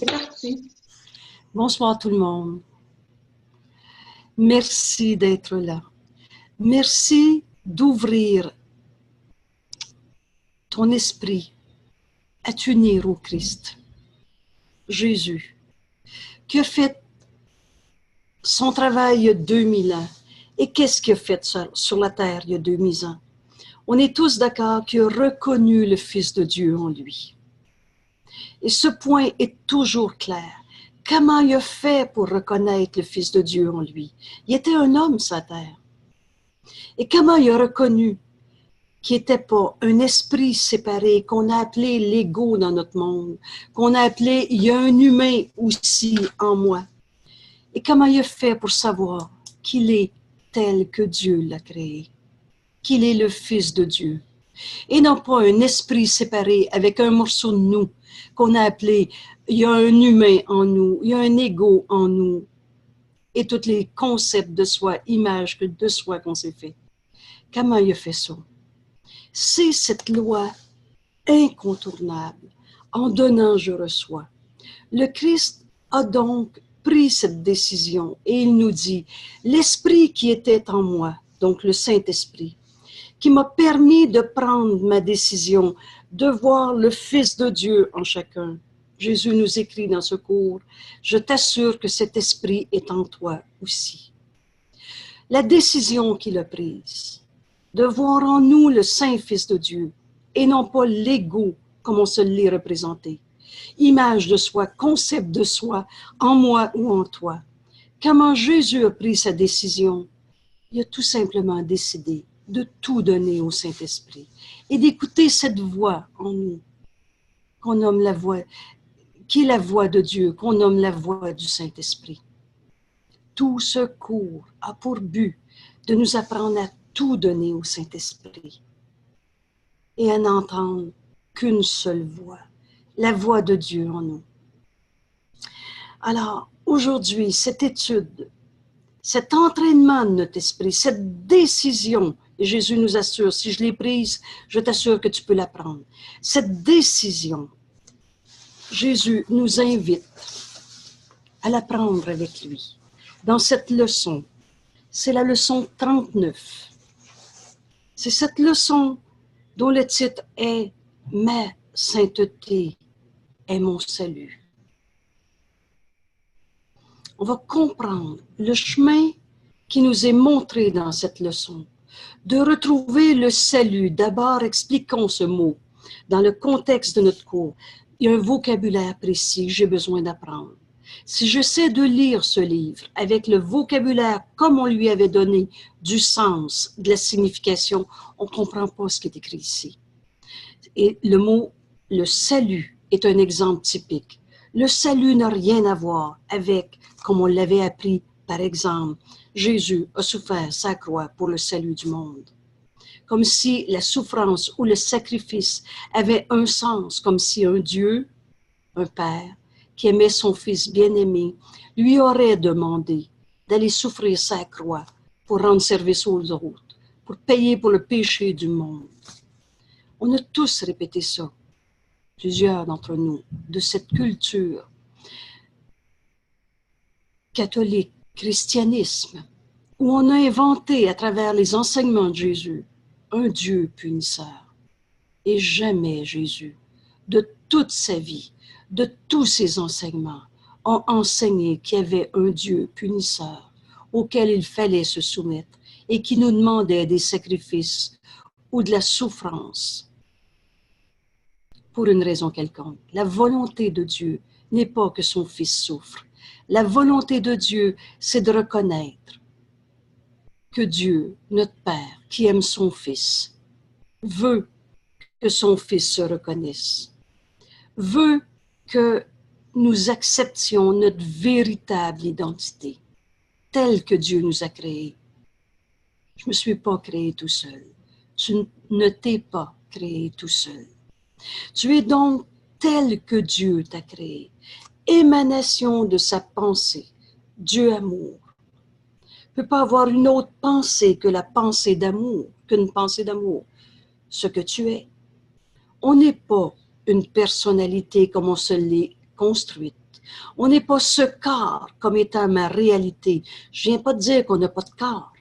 C'est parti. Bonsoir tout le monde. Merci d'être là. Merci d'ouvrir ton esprit à t'unir au Christ. Jésus, qui a fait son travail il y a 2000 ans. Et qu'est-ce qu'il a fait sur la terre il y a 2000 ans? On est tous d'accord qu'il a reconnu le Fils de Dieu en lui. Et ce point est toujours clair. Comment il a fait pour reconnaître le Fils de Dieu en lui? Il était un homme sur la terre. Et comment il a reconnu qu'il n'était pas un esprit séparé, qu'on a appelé l'ego dans notre monde, qu'on a appelé il y a un humain aussi en moi? Et comment il a fait pour savoir qu'il est tel que Dieu l'a créé, qu'il est le Fils de Dieu, et non pas un esprit séparé avec un morceau de nous qu'on a appelé il y a un humain en nous, il y a un ego en nous, et tous les concepts de soi, images de soi qu'on s'est fait. Comment il a fait ça? C'est cette loi incontournable. En donnant, je reçois. Le Christ a donc pris cette décision et il nous dit, l'Esprit qui était en moi, donc le Saint-Esprit, qui m'a permis de prendre ma décision, de voir le Fils de Dieu en chacun. Jésus nous écrit dans ce cours, je t'assure que cet esprit est en toi aussi. La décision qu'il a prise, de voir en nous le Saint-Fils de Dieu, et non pas l'ego comme on se l'est représenté. Image de soi, concept de soi, en moi ou en toi. Comment Jésus a pris sa décision? Il a tout simplement décidé de tout donner au Saint-Esprit et d'écouter cette voix en nous, qu'on nomme la voix, qui est la voix de Dieu, qu'on nomme la voix du Saint-Esprit. Tout ce cours a pour but de nous apprendre à tout donner au Saint-Esprit et à n'entendre qu'une seule voix, la voix de Dieu en nous. Alors, aujourd'hui, cette étude, cet entraînement de notre esprit, cette décision, et Jésus nous assure, si je l'ai prise, je t'assure que tu peux la prendre. Cette décision, Jésus nous invite à la prendre avec lui. Dans cette leçon, c'est la leçon 39. C'est cette leçon dont le titre est « Ma sainteté est mon salut ». On va comprendre le chemin qui nous est montré dans cette leçon. De retrouver le salut, d'abord expliquons ce mot. Dans le contexte de notre cours, il y a un vocabulaire précis que j'ai besoin d'apprendre. Si j'essaie de lire ce livre avec le vocabulaire comme on lui avait donné du sens, de la signification, on ne comprend pas ce qui est écrit ici. Et le mot « le salut » est un exemple typique. Le salut n'a rien à voir avec, comme on l'avait appris, par exemple, Jésus a souffert sa croix pour le salut du monde. Comme si la souffrance ou le sacrifice avait un sens, comme si un Dieu, un Père, qui aimait son Fils bien-aimé, lui aurait demandé d'aller souffrir sa croix pour rendre service aux autres, pour payer pour le péché du monde. On a tous répété ça, plusieurs d'entre nous, de cette culture catholique, christianisme, où on a inventé à travers les enseignements de Jésus un Dieu punisseur. Et jamais Jésus, de toute sa vie, de tous ses enseignements, a enseigné qu'il y avait un Dieu punisseur auquel il fallait se soumettre et qui nous demandait des sacrifices ou de la souffrance pour une raison quelconque. La volonté de Dieu n'est pas que son Fils souffre. La volonté de Dieu, c'est de reconnaître que Dieu, notre Père, qui aime son Fils, veut que son Fils se reconnaisse, veut que nous acceptions notre véritable identité, telle que Dieu nous a créés. Je ne me suis pas créé tout seul. Tu ne t'es pas créé tout seul. Tu es donc tel que Dieu t'a créé, émanation de sa pensée, Dieu amour. Ne peut pas avoir une autre pensée que la pensée d'amour, qu'une pensée d'amour, ce que tu es. On n'est pas une personnalité comme on se l'est construite. On n'est pas ce corps comme étant ma réalité. Je ne viens pas de dire qu'on n'a pas de corps.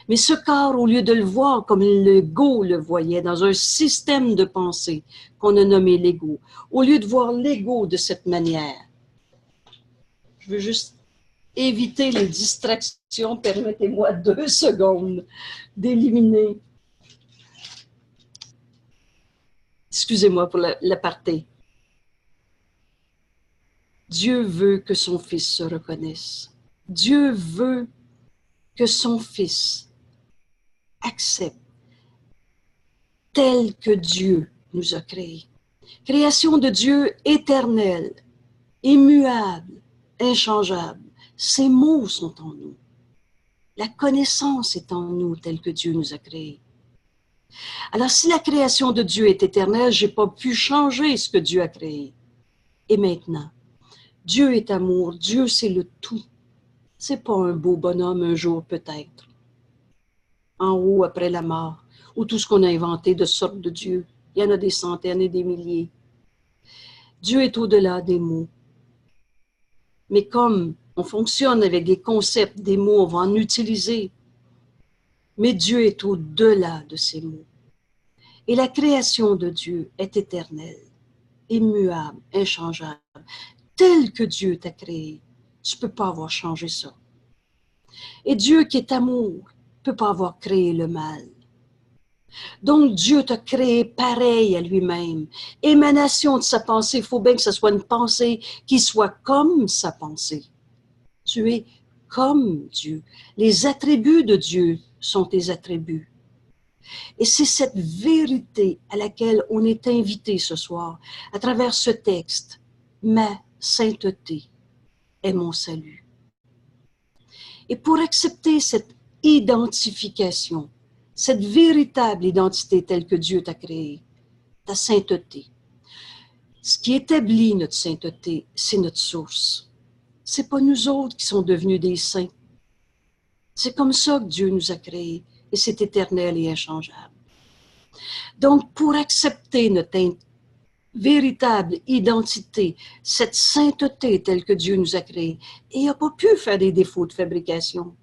Mais ce corps, au lieu de le voir comme l'ego le voyait, dans un système de pensée qu'on a nommé l'ego, au lieu de voir l'ego de cette manière, je veux juste éviter les distractions, permettez-moi 2 secondes d'éliminer. Excusez-moi pour l'aparté. Dieu veut que son Fils se reconnaisse. Dieu veut que son Fils accepte tel que Dieu nous a créés. Création de Dieu éternelle, immuable, inchangeable. Ces mots sont en nous. La connaissance est en nous telle que Dieu nous a créés. Alors, si la création de Dieu est éternelle, je n'ai pas pu changer ce que Dieu a créé. Et maintenant, Dieu est amour, Dieu c'est le tout. C'est pas un beau bonhomme un jour peut-être, en haut après la mort, ou tout ce qu'on a inventé de sorte de Dieu. Il y en a des centaines et des milliers. Dieu est au-delà des mots. Mais comme on fonctionne avec des concepts, des mots, on va en utiliser. Mais Dieu est au-delà de ces mots. Et la création de Dieu est éternelle, immuable, inchangeable, telle que Dieu t'a créé. Tu ne peux pas avoir changé ça. Et Dieu qui est amour ne peut pas avoir créé le mal. Donc Dieu t'a créé pareil à lui-même. Émanation de sa pensée, il faut bien que ce soit une pensée qui soit comme sa pensée. Tu es comme Dieu. Les attributs de Dieu sont tes attributs. Et c'est cette vérité à laquelle on est invité ce soir, à travers ce texte. Ma sainteté est mon salut. Et pour accepter cette identification, cette véritable identité telle que Dieu t'a créée, ta sainteté, ce qui établit notre sainteté, c'est notre source. C'est pas nous autres qui sommes devenus des saints. C'est comme ça que Dieu nous a créés et c'est éternel et inchangeable. Donc, pour accepter notre véritable identité, cette sainteté telle que Dieu nous a créée, et il n'a pas pu faire des défauts de fabrication.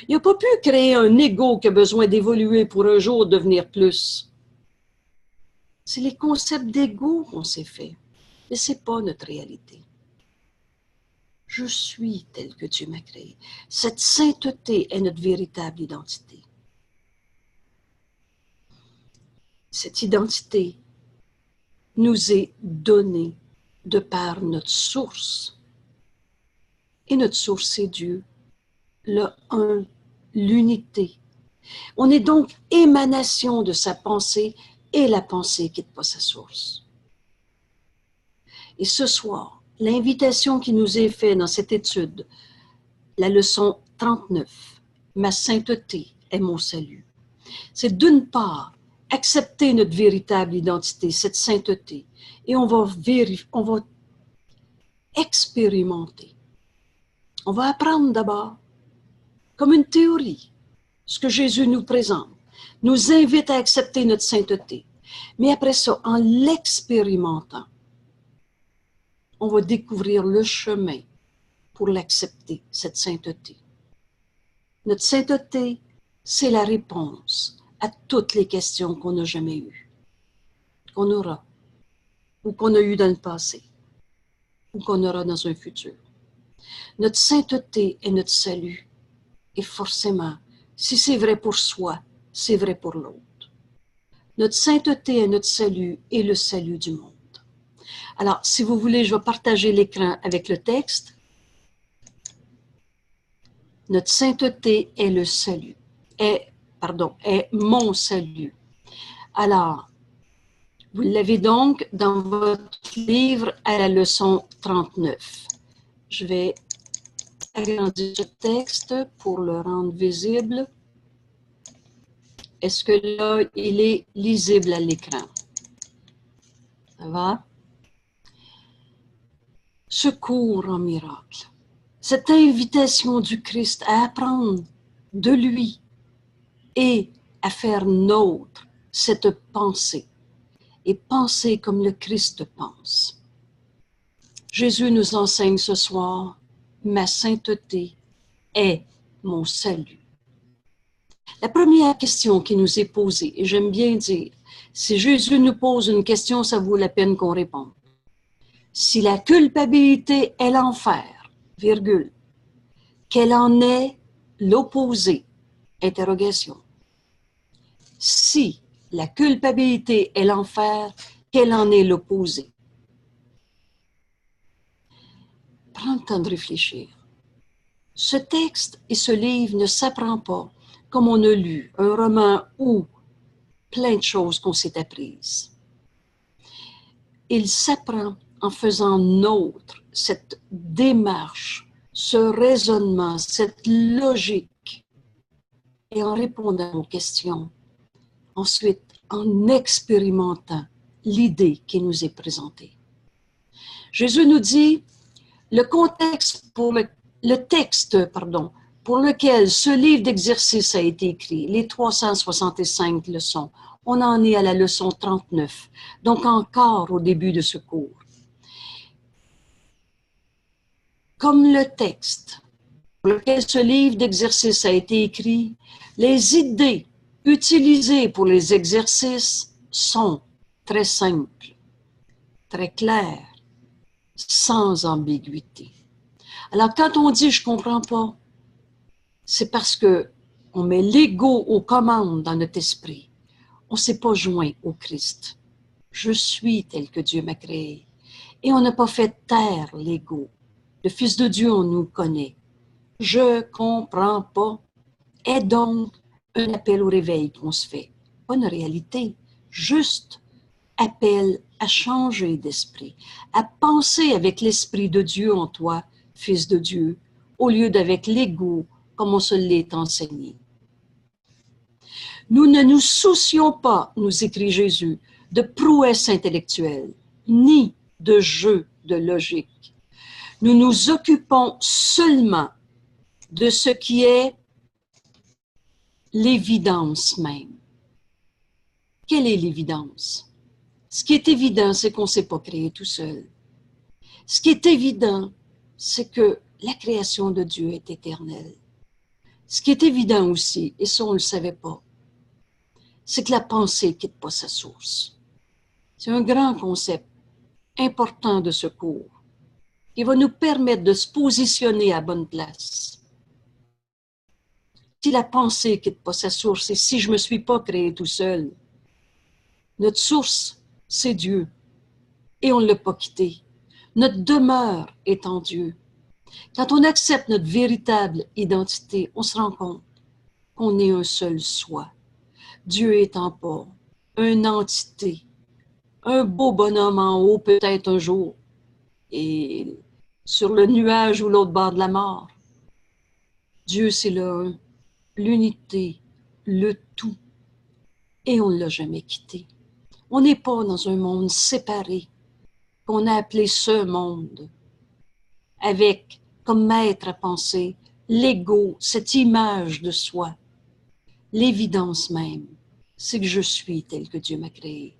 Il n'a pas pu créer un ego qui a besoin d'évoluer pour un jour devenir plus. C'est les concepts d'ego qu'on s'est fait, mais ce n'est pas notre réalité. Je suis tel que Dieu m'a créé. Cette sainteté est notre véritable identité. Cette identité nous est donnée de par notre source. Et notre source, c'est Dieu, le un, l'unité. On est donc émanation de sa pensée et la pensée qui n'est pas sa source. Et ce soir, l'invitation qui nous est faite dans cette étude, la leçon 39, ma sainteté est mon salut. C'est d'une part accepter notre véritable identité, cette sainteté, et on va expérimenter. On va apprendre d'abord, comme une théorie, ce que Jésus nous présente, nous invite à accepter notre sainteté. Mais après ça, en l'expérimentant, on va découvrir le chemin pour l'accepter, cette sainteté. Notre sainteté, c'est la réponse à toutes les questions qu'on n'a jamais eues, qu'on aura, ou qu'on a eues dans le passé, ou qu'on aura dans un futur. Notre sainteté est notre salut. Et forcément, si c'est vrai pour soi, c'est vrai pour l'autre. Notre sainteté est notre salut et le salut du monde. Alors, si vous voulez, je vais partager l'écran avec le texte. Notre sainteté est le salut, est mon salut. Alors, vous l'avez donc dans votre livre à la leçon 39. Je vais agrandir ce texte pour le rendre visible. Est-ce que là, il est lisible à l'écran? Ça va? Secours en miracle. Cette invitation du Christ à apprendre de lui et à faire nôtre cette pensée et penser comme le Christ pense. Jésus nous enseigne ce soir, ma sainteté est mon salut. La première question qui nous est posée, et j'aime bien dire, si Jésus nous pose une question, ça vaut la peine qu'on réponde. Si la culpabilité est l'enfer, virgule, quel en est l'opposé? Interrogation. Si la culpabilité est l'enfer, quel en est l'opposé? Prends le temps de réfléchir. Ce texte et ce livre ne s'apprend pas comme on a lu un roman ou plein de choses qu'on s'est apprises. Il s'apprend en faisant nôtre cette démarche, ce raisonnement, cette logique, et en répondant aux questions. Ensuite, en expérimentant l'idée qui nous est présentée. Jésus nous dit, le contexte pour le texte, pour lequel ce livre d'exercice a été écrit, les 365 leçons, on en est à la leçon 39, donc encore au début de ce cours. Comme le texte pour lequel ce livre d'exercice a été écrit, les idées utilisées pour les exercices sont très simples, très claires, sans ambiguïté. Alors, quand on dit « je ne comprends pas », c'est parce qu'on met l'ego aux commandes dans notre esprit. On ne s'est pas joint au Christ. Je suis tel que Dieu m'a créé. Et on n'a pas fait taire l'ego. Le Fils de Dieu, on nous connaît. Je ne comprends pas est donc un appel au réveil qu'on se fait. Pas une réalité, juste appel à changer d'esprit, à penser avec l'Esprit de Dieu en toi, Fils de Dieu, au lieu d'avec l'ego, comme on se l'est enseigné. Nous ne nous soucions pas, nous écrit Jésus, de prouesse intellectuelle, ni de jeu de logique. Nous nous occupons seulement de ce qui est l'évidence même. Quelle est l'évidence? Ce qui est évident, c'est qu'on ne s'est pas créé tout seul. Ce qui est évident, c'est que la création de Dieu est éternelle. Ce qui est évident aussi, et ça on ne le savait pas, c'est que la pensée ne quitte pas sa source. C'est un grand concept important de ce cours qui va nous permettre de se positionner à bonne place. Si la pensée ne quitte pas sa source et si je ne me suis pas créé tout seul, notre source, c'est Dieu et on ne l'a pas quitté. Notre demeure est en Dieu. Quand on accepte notre véritable identité, on se rend compte qu'on est un seul soi. Dieu étant pas une entité, un beau bonhomme en haut peut-être un jour, et sur le nuage ou l'autre bord de la mort. Dieu, c'est le un, l'unité, le tout, et on ne l'a jamais quitté. On n'est pas dans un monde séparé, qu'on a appelé ce monde, avec comme maître à penser l'ego, cette image de soi. L'évidence même, c'est que je suis tel que Dieu m'a créé.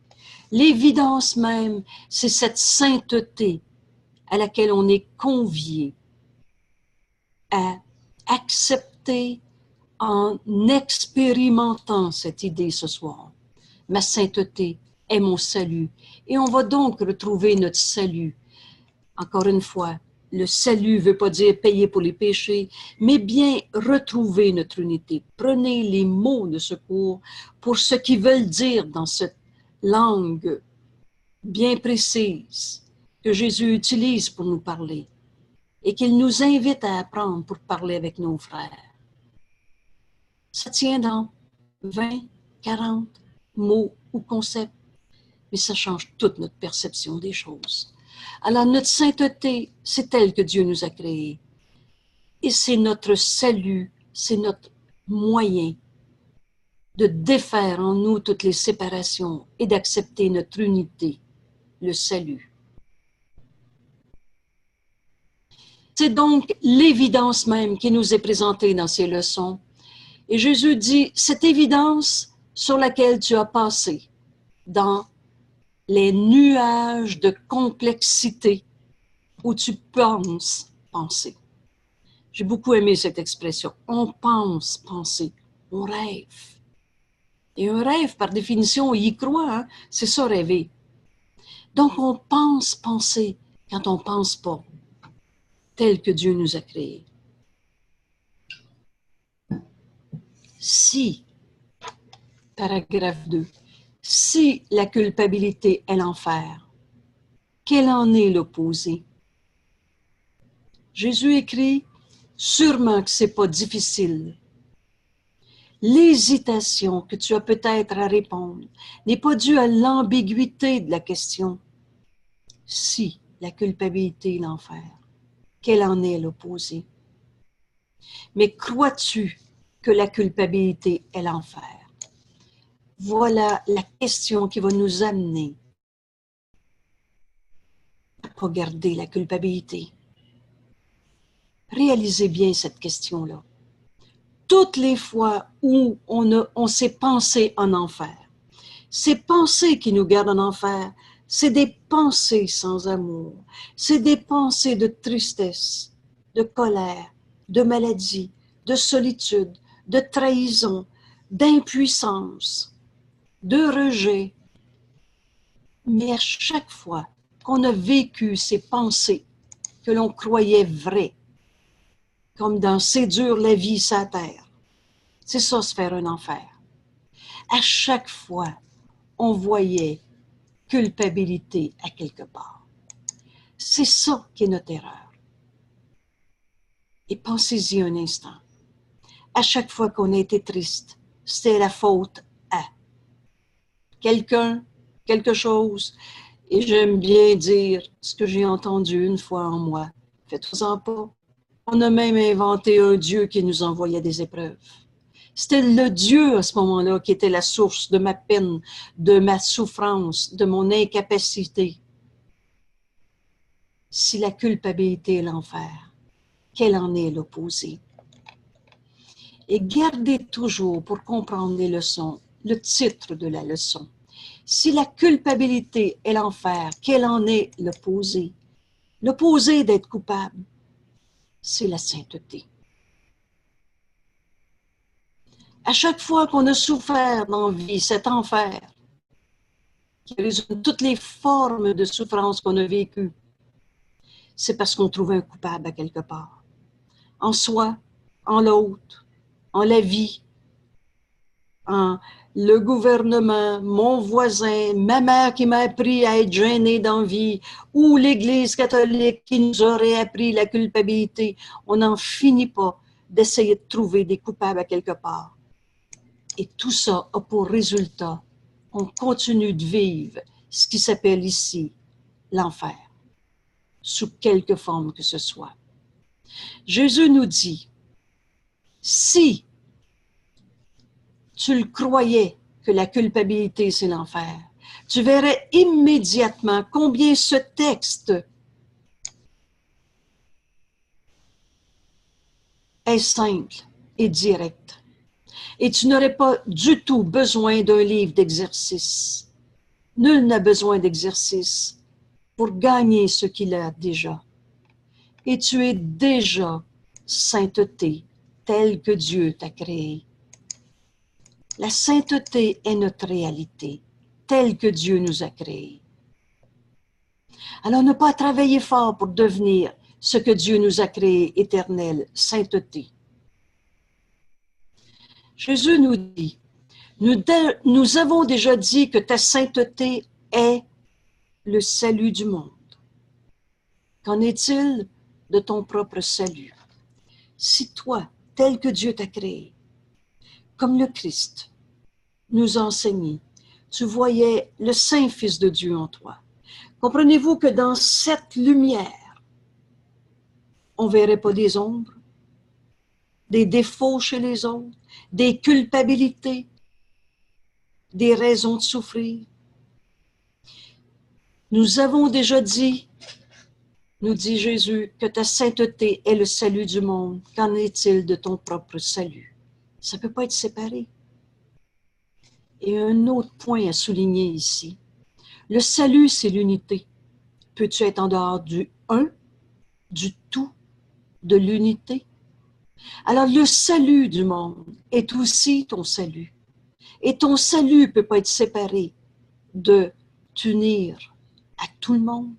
L'évidence même, c'est cette sainteté à laquelle on est convié à accepter en expérimentant cette idée ce soir. Ma sainteté est mon salut. Et on va donc retrouver notre salut. Encore une fois, le salut ne veut pas dire payer pour les péchés, mais bien retrouver notre unité. Prenez les mots de ce cours pour ce qu'ils veulent dire dans cette langue bien précise que Jésus utilise pour nous parler et qu'il nous invite à apprendre pour parler avec nos frères. Ça tient dans 20, 40 mots ou concepts, mais ça change toute notre perception des choses. Alors, notre sainteté, c'est elle que Dieu nous a créée. Et c'est notre salut, c'est notre moyen de défaire en nous toutes les séparations et d'accepter notre unité, le salut. C'est donc l'évidence même qui nous est présentée dans ces leçons. Et Jésus dit, cette évidence sur laquelle tu as passé dans les nuages de complexité où tu penses penser. J'ai beaucoup aimé cette expression. On pense penser, on rêve. Et un rêve, par définition, on y croit, hein? C'est ça rêver. Donc on pense penser quand on ne pense pas, tel que Dieu nous a créés. Si, paragraphe 2, si la culpabilité est l'enfer, quel en est l'opposé? Jésus écrit, sûrement que ce n'est pas difficile. L'hésitation que tu as peut-être à répondre n'est pas due à l'ambiguïté de la question. Si la culpabilité est l'enfer, quel en est l'opposé? Mais crois-tu que la culpabilité est l'enfer? Voilà la question qui va nous amener à ne pas garder la culpabilité. Réalisez bien cette question-là. Toutes les fois où on s'est pensé en enfer, ces pensées qui nous gardent en enfer, c'est des pensées sans amour, c'est des pensées de tristesse, de colère, de maladie, de solitude, de trahison, d'impuissance, de rejet. Mais à chaque fois qu'on a vécu ces pensées que l'on croyait vraies, comme dans C'est dur la vie sur la terre, c'est ça se faire un enfer. À chaque fois, on voyait culpabilité à quelque part. C'est ça qui est notre erreur. Et pensez-y un instant. À chaque fois qu'on a été triste, c'était la faute à quelqu'un, quelque chose. Et j'aime bien dire ce que j'ai entendu une fois en moi. Faites-en pas. On a même inventé un Dieu qui nous envoyait des épreuves. C'était le Dieu à ce moment-là qui était la source de ma peine, de ma souffrance, de mon incapacité. Si la culpabilité est l'enfer, quel en est l'opposé? Et gardez toujours, pour comprendre les leçons, le titre de la leçon. Si la culpabilité est l'enfer, quel en est l'opposé? L'opposé d'être coupable, c'est la sainteté. À chaque fois qu'on a souffert dans la vie, cet enfer, qui résume toutes les formes de souffrance qu'on a vécues, c'est parce qu'on trouvait un coupable à quelque part. En soi, en l'autre, en la vie, en le gouvernement, mon voisin, ma mère qui m'a appris à être gênée dans la vie, ou l'Église catholique qui nous aurait appris la culpabilité. On n'en finit pas d'essayer de trouver des coupables à quelque part. Et tout ça a pour résultat, on continue de vivre ce qui s'appelle ici l'enfer, sous quelque forme que ce soit. Jésus nous dit, si tu le croyais que la culpabilité c'est l'enfer, tu verrais immédiatement combien ce texte est simple et direct. Et tu n'aurais pas du tout besoin d'un livre d'exercice. Nul n'a besoin d'exercice pour gagner ce qu'il a déjà. Et tu es déjà sainteté telle que Dieu t'a créée. La sainteté est notre réalité, telle que Dieu nous a créée. Alors, ne pas travailler fort pour devenir ce que Dieu nous a créé, éternel, sainteté. Jésus nous dit, nous avons déjà dit que ta sainteté est le salut du monde. Qu'en est-il de ton propre salut? Si toi, tel que Dieu t'a créé, comme le Christ nous a enseigné, tu voyais le Saint Fils de Dieu en toi. Comprenez-vous que dans cette lumière, on ne verrait pas des ombres, des défauts chez les autres, des culpabilités, des raisons de souffrir. Nous avons déjà dit, nous dit Jésus, que ta sainteté est le salut du monde. Qu'en est-il de ton propre salut? Ça ne peut pas être séparé. Et un autre point à souligner ici. Le salut, c'est l'unité. Peux-tu être en dehors du un du tout, de l'unité. Alors le salut du monde est aussi ton salut. Et ton salut ne peut pas être séparé de t'unir à tout le monde.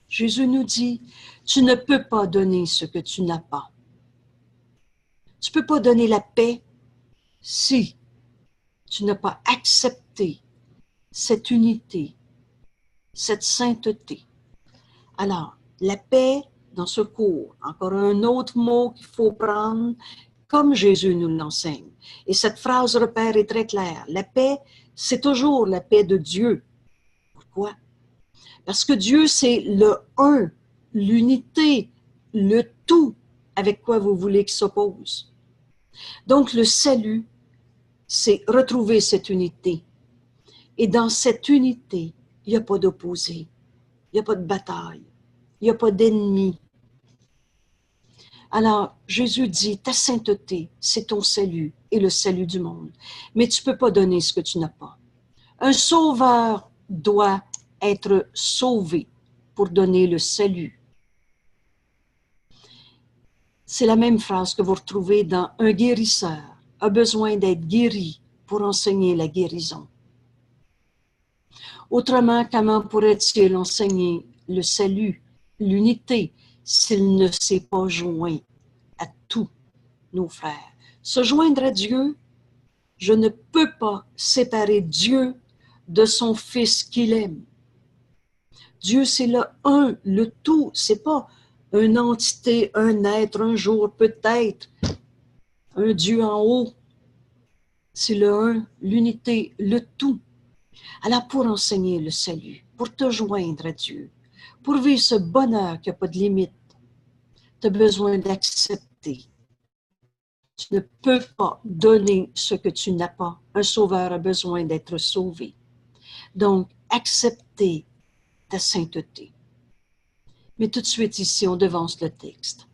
Jésus nous dit, tu ne peux pas donner ce que tu n'as pas. Tu ne peux pas donner la paix si tu n'as pas accepté cette unité, cette sainteté. Alors, la paix dans ce cours, encore un autre mot qu'il faut prendre, comme Jésus nous l'enseigne. Et cette phrase repère est très claire. La paix, c'est toujours la paix de Dieu. Pourquoi? Parce que Dieu, c'est le un, l'unité, le tout avec quoi vous voulez qu'il s'oppose. Donc, le salut, c'est retrouver cette unité. Et dans cette unité, il n'y a pas d'opposé, il n'y a pas de bataille, il n'y a pas d'ennemi. Alors, Jésus dit, ta sainteté, c'est ton salut et le salut du monde. Mais tu ne peux pas donner ce que tu n'as pas. Un sauveur doit être sauvé pour donner le salut. C'est la même phrase que vous retrouvez dans un guérisseur a besoin d'être guéri pour enseigner la guérison. Autrement, comment pourrait-il enseigner le salut, l'unité, s'il ne s'est pas joint à tous nos frères? Se joindre à Dieu, je ne peux pas séparer Dieu de son Fils qu'il aime. Dieu, c'est le un, le tout. C'est pas une entité, un être, un jour, peut-être, un Dieu en haut. C'est le un, l'unité, le tout. Alors, pour enseigner le salut, pour te joindre à Dieu, pour vivre ce bonheur qui n'a pas de limite, tu as besoin d'accepter. Tu ne peux pas donner ce que tu n'as pas. Un sauveur a besoin d'être sauvé. Donc, accepter ta sainteté. Mais tout de suite ici, on devance le texte.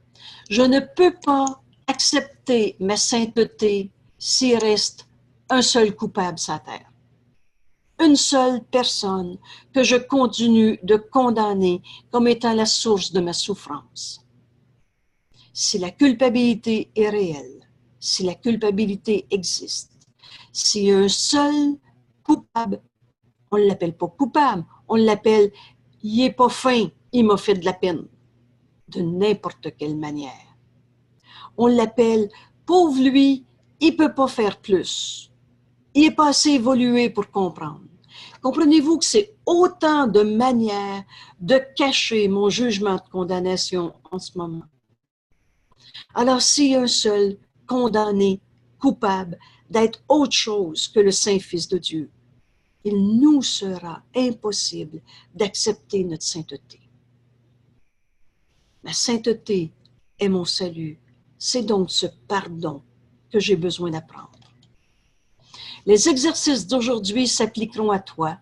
Je ne peux pas accepter ma sainteté s'il reste un seul coupable sur la terre. Une seule personne que je continue de condamner comme étant la source de ma souffrance. Si la culpabilité est réelle, si la culpabilité existe, si un seul coupable, on ne l'appelle pas coupable, on l'appelle « il n'est pas fin, il m'a fait de la peine », de n'importe quelle manière. On l'appelle « pauvre lui, il ne peut pas faire plus, il n'est pas assez évolué pour comprendre ». Comprenez-vous que c'est autant de manières de cacher mon jugement de condamnation en ce moment. Alors, s'il y a un seul condamné, coupable, d'être autre chose que le Saint-Fils de Dieu, il nous sera impossible d'accepter notre sainteté. Ma sainteté est mon salut. C'est donc ce pardon que j'ai besoin d'apprendre. Les exercices d'aujourd'hui s'appliqueront à toi.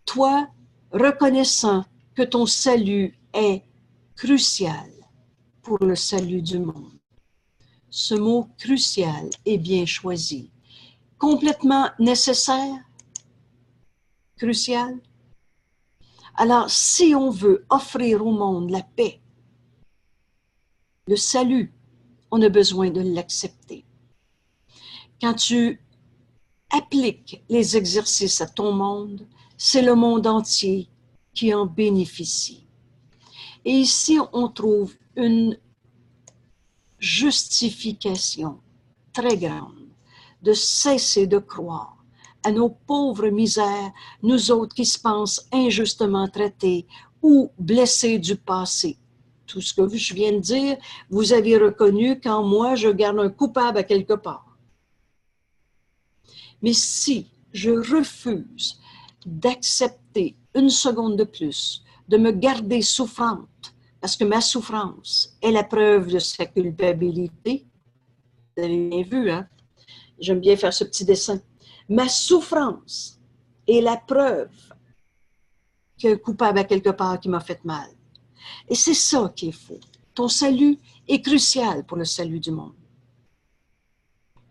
Toi, reconnaissant que ton salut est crucial pour le salut du monde. Ce mot crucial est bien choisi. Complètement nécessaire, crucial. Alors, si on veut offrir au monde la paix, le salut, on a besoin de l'accepter. Quand tu appliques les exercices à ton monde, c'est le monde entier qui en bénéficie. Et ici, on trouve une justification très grande de cesser de croire à nos pauvres misères, nous autres qui se pensent injustement traités ou blessés du passé. Tout ce que je viens de dire, vous avez reconnu qu'en moi, je garde un coupable à quelque part. Mais si je refuse d'accepter une seconde de plus, de me garder souffrante, parce que ma souffrance est la preuve de sa culpabilité, vous avez bien vu, hein? J'aime bien faire ce petit dessin. Ma souffrance est la preuve qu'il y a un coupable à quelque part qui m'a fait mal. Et c'est ça qui est faux. Ton salut est crucial pour le salut du monde.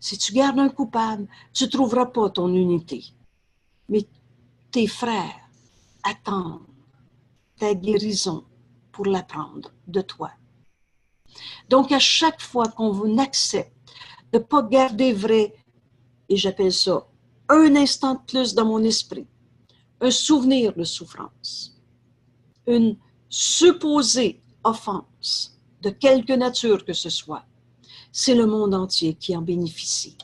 Si tu gardes un coupable, tu ne trouveras pas ton unité. Mais tes frères attendent ta guérison pour l'apprendre de toi. Donc, à chaque fois qu'on accepte de ne pas garder vrai, et j'appelle ça un instant de plus dans mon esprit, un souvenir de souffrance, une supposée offense de quelque nature que ce soit, c'est le monde entier qui en bénéficie.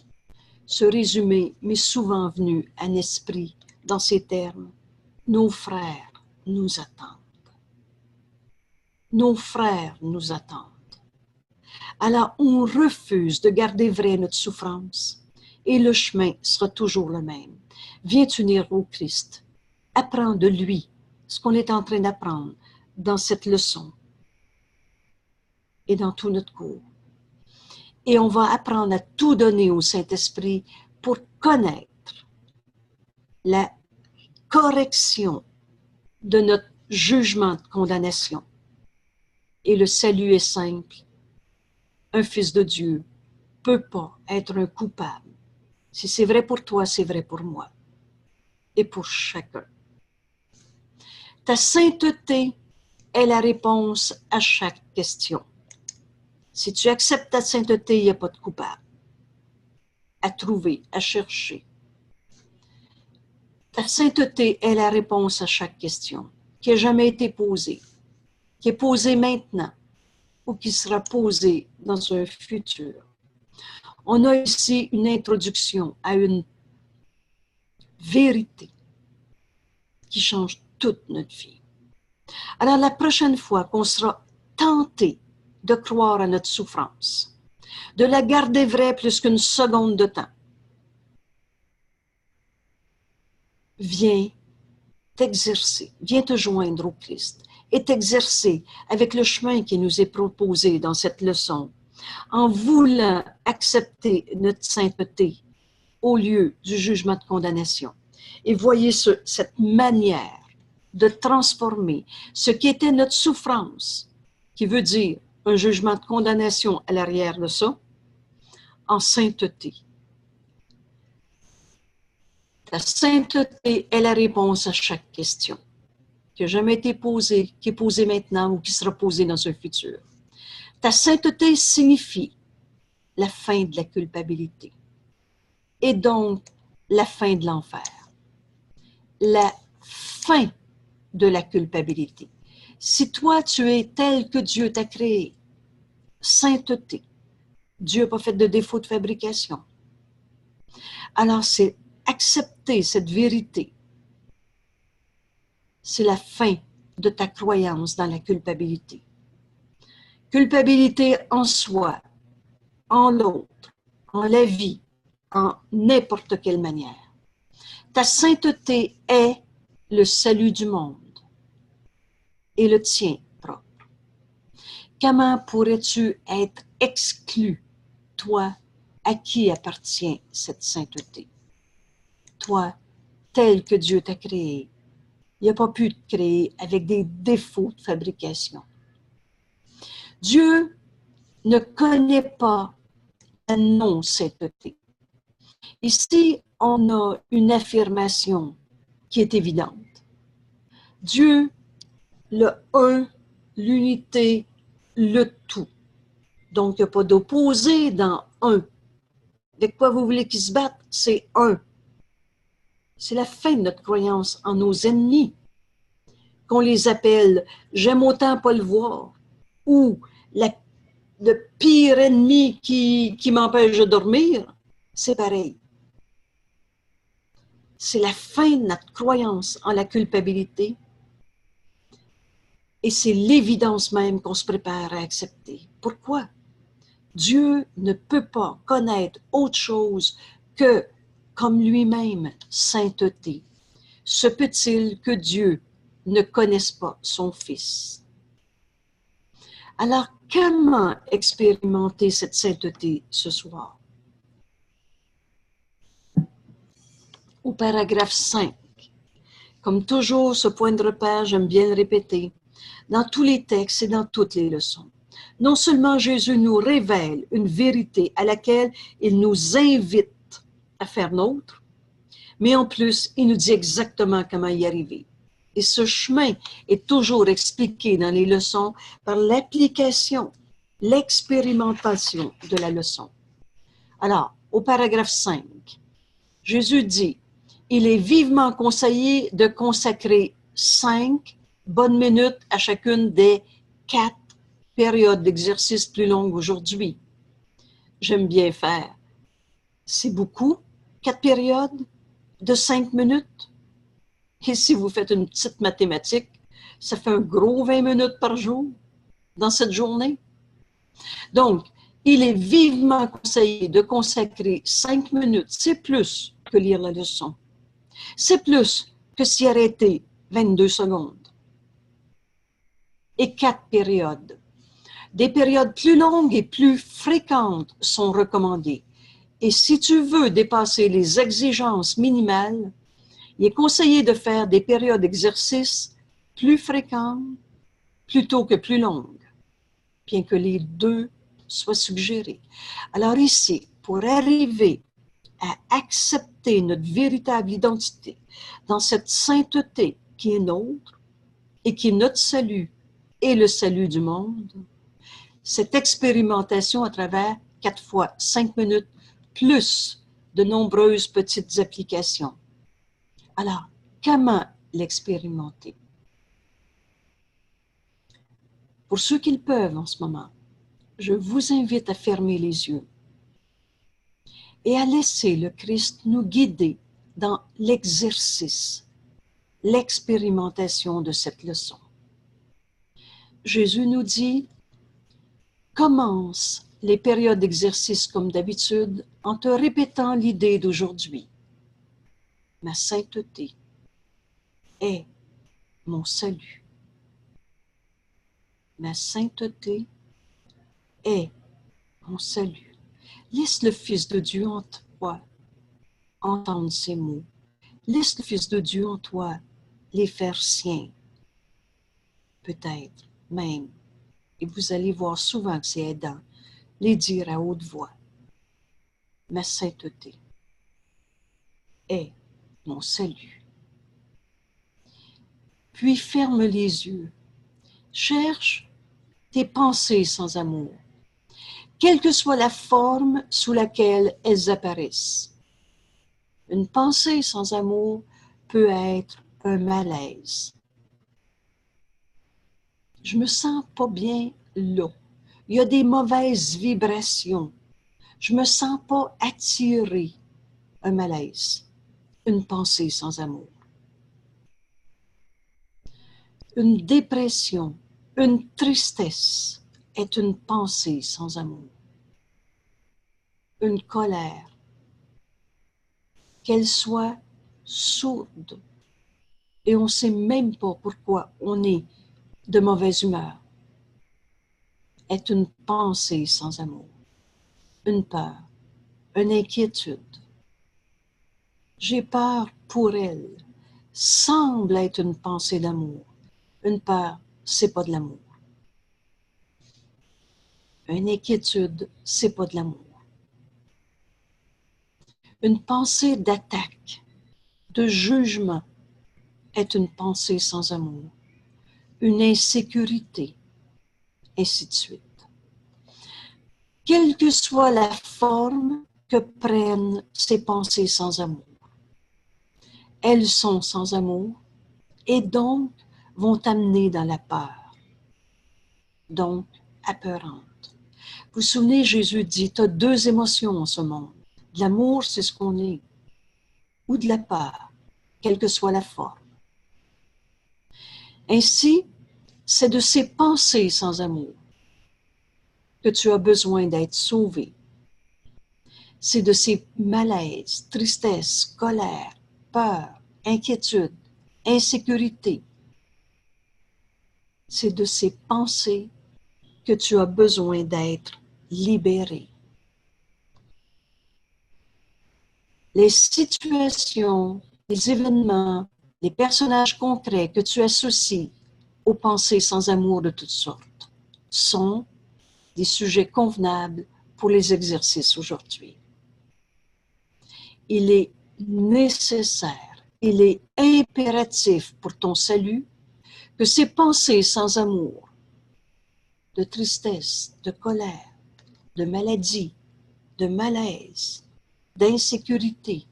Ce résumé m'est souvent venu à l'esprit dans ces termes. Nos frères nous attendent. Nos frères nous attendent. Alors, on refuse de garder vrai notre souffrance et le chemin sera toujours le même. Viens t'unir au Christ. Apprends de lui ce qu'on est en train d'apprendre dans cette leçon et dans tout notre cours. Et on va apprendre à tout donner au Saint-Esprit pour connaître la correction de notre jugement de condamnation. Et le salut est simple. Un fils de Dieu ne peut pas être un coupable. Si c'est vrai pour toi, c'est vrai pour moi. Et pour chacun. Ta sainteté est la réponse à chaque question. Si tu acceptes ta sainteté, il n'y a pas de coupable. À trouver, à chercher. Ta sainteté est la réponse à chaque question qui n'a jamais été posée, qui est posée maintenant ou qui sera posée dans un futur. On a ici une introduction à une vérité qui change toute notre vie. Alors la prochaine fois qu'on sera tenté de croire à notre souffrance, de la garder vraie plus qu'une seconde de temps, viens t'exercer, viens te joindre au Christ et t'exercer avec le chemin qui nous est proposé dans cette leçon, en voulant accepter notre sainteté au lieu du jugement de condamnation. Et voyez cette manière de transformer ce qui était notre souffrance, qui veut dire un jugement de condamnation à l'arrière de ça, en sainteté. La sainteté est la réponse à chaque question qui n'a jamais été posée, qui est posée maintenant ou qui sera posée dans un futur. Ta sainteté signifie la fin de la culpabilité et donc la fin de l'enfer, la fin de la culpabilité. Si toi, tu es tel que Dieu t'a créé, sainteté, Dieu n'a pas fait de défaut de fabrication. Alors, c'est accepter cette vérité. C'est la fin de ta croyance dans la culpabilité. Culpabilité en soi, en l'autre, en la vie, en n'importe quelle manière. Ta sainteté est le salut du monde et le tien propre. Comment pourrais-tu être exclu, toi, à qui appartient cette sainteté? Toi, tel que Dieu t'a créé, il n'a pas pu te créer avec des défauts de fabrication. Dieu ne connaît pas la non-sainteté. Ici, on a une affirmation qui est évidente. Dieu, le un, l'unité, le tout. Donc, il n'y a pas d'opposé dans un. Avec quoi vous voulez qu'ils se battent? C'est un. C'est la fin de notre croyance en nos ennemis, qu'on les appelle « j'aime autant pas le voir » ou le pire ennemi qui m'empêche de dormir, c'est pareil. C'est la fin de notre croyance en la culpabilité et c'est l'évidence même qu'on se prépare à accepter. Pourquoi? Dieu ne peut pas connaître autre chose que, comme lui-même, sainteté. Se peut-il que Dieu ne connaisse pas son Fils? Alors, comment expérimenter cette sainteté ce soir? Au paragraphe 5. Comme toujours, ce point de repère, j'aime bien le répéter, dans tous les textes et dans toutes les leçons. Non seulement Jésus nous révèle une vérité à laquelle il nous invite à faire nôtre, mais en plus, il nous dit exactement comment y arriver. Et ce chemin est toujours expliqué dans les leçons par l'application, l'expérimentation de la leçon. Alors, au paragraphe 5, Jésus dit, « Il est vivement conseillé de consacrer 5 bonnes minutes à chacune des 4 périodes d'exercice plus longues aujourd'hui. » J'aime bien faire. C'est beaucoup, 4 périodes de 5 minutes. Et si vous faites une petite mathématique, ça fait un gros 20 minutes par jour dans cette journée. Donc, il est vivement conseillé de consacrer 5 minutes. C'est plus que lire la leçon. C'est plus que s'y arrêter 22 secondes. Et 4 périodes. Des périodes plus longues et plus fréquentes sont recommandées. Et si tu veux dépasser les exigences minimales, il est conseillé de faire des périodes d'exercice plus fréquentes plutôt que plus longues, bien que les deux soient suggérés. Alors ici, pour arriver à accepter notre véritable identité dans cette sainteté qui est nôtre et qui est notre salut et le salut du monde, cette expérimentation à travers 4 fois 5 minutes plus de nombreuses petites applications. Alors, comment l'expérimenter? Pour ceux qui le peuvent en ce moment, je vous invite à fermer les yeux et à laisser le Christ nous guider dans l'exercice, l'expérimentation de cette leçon. Jésus nous dit, commence les périodes d'exercice comme d'habitude en te répétant l'idée d'aujourd'hui. Ma sainteté est mon salut. Ma sainteté est mon salut. Laisse le Fils de Dieu en toi entendre ces mots. Laisse le Fils de Dieu en toi les faire siens. Peut-être même, et vous allez voir souvent que c'est aidant, les dire à haute voix. Ma sainteté est mon salut. Puis ferme les yeux. Cherche tes pensées sans amour, quelle que soit la forme sous laquelle elles apparaissent. Une pensée sans amour peut être un malaise. Je me sens pas bien là. Il y a des mauvaises vibrations. Je me sens pas attiré. Un malaise. Une pensée sans amour. Une dépression, une tristesse est une pensée sans amour. Une colère, qu'elle soit sourde, et on ne sait même pas pourquoi on est de mauvaise humeur, est une pensée sans amour. Une peur, une inquiétude. J'ai peur pour elle, semble être une pensée d'amour. Une peur, c'est pas de l'amour. Une inquiétude, c'est pas de l'amour. Une pensée d'attaque, de jugement, est une pensée sans amour. Une insécurité, ainsi de suite. Quelle que soit la forme que prennent ces pensées sans amour, elles sont sans amour et donc vont amener dans la peur, donc apeurantes. Vous vous souvenez, Jésus dit, tu as 2 émotions en ce monde. De l'amour, c'est ce qu'on est, ou de la peur, quelle que soit la forme. Ainsi, c'est de ces pensées sans amour que tu as besoin d'être sauvé. C'est de ces malaises, tristesse, colère, peur, inquiétude, insécurité. C'est de ces pensées que tu as besoin d'être libéré. Les situations, les événements, les personnages concrets que tu associes aux pensées sans amour de toutes sortes sont des sujets convenables pour les exercices aujourd'hui. Il est nécessaire il est impératif pour ton salut que ces pensées sans amour, de tristesse, de colère, de maladie, de malaise, d'insécurité,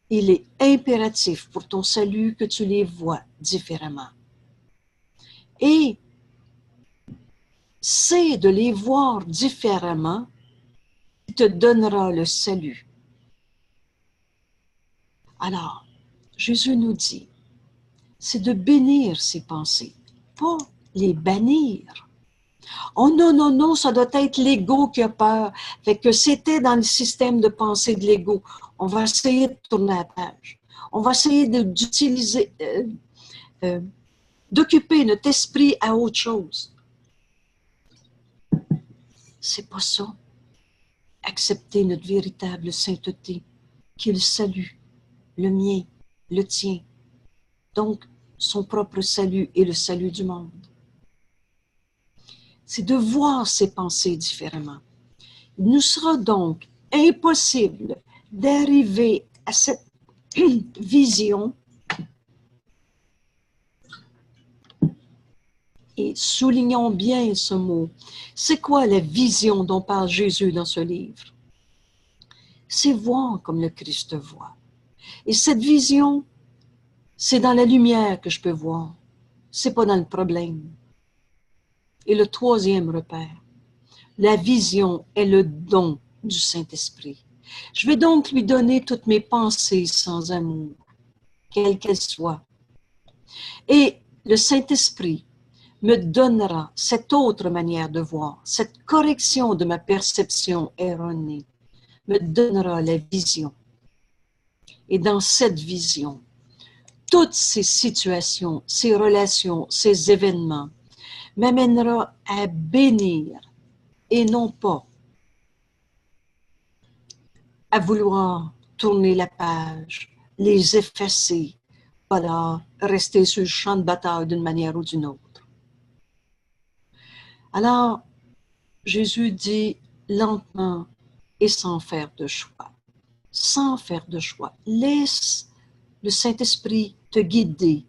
il est impératif pour ton salut que tu les vois différemment. Et c'est de les voir différemment qui te donnera le salut. Alors, Jésus nous dit, c'est de bénir ces pensées, pas les bannir. Oh non, non, non, ça doit être l'ego qui a peur. Fait que c'était dans le système de pensée de l'ego. On va essayer de tourner la page. On va essayer d'utiliser, d'occuper notre esprit à autre chose. C'est pas ça. Accepter notre véritable sainteté, qui est le salut, le mien, le tien. Donc, son propre salut et le salut du monde. C'est de voir ses pensées différemment. Il nous sera donc impossible d'arriver à cette vision, et soulignons bien ce mot. C'est quoi la vision dont parle Jésus dans ce livre? C'est voir comme le Christ voit. Et cette vision, c'est dans la lumière que je peux voir. C'est pas dans le problème. Et le troisième repère, la vision est le don du Saint-Esprit. Je vais donc lui donner toutes mes pensées sans amour, quelles qu'elles soient. Et le Saint-Esprit me donnera cette autre manière de voir, cette correction de ma perception erronée, me donnera la vision. Et dans cette vision, toutes ces situations, ces relations, ces événements m'amènera à bénir et non pas à vouloir tourner la page, les effacer, voilà, rester sur le champ de bataille d'une manière ou d'une autre. Alors, Jésus dit lentement et sans faire de choix. Sans faire de choix. Laisse le Saint-Esprit te guider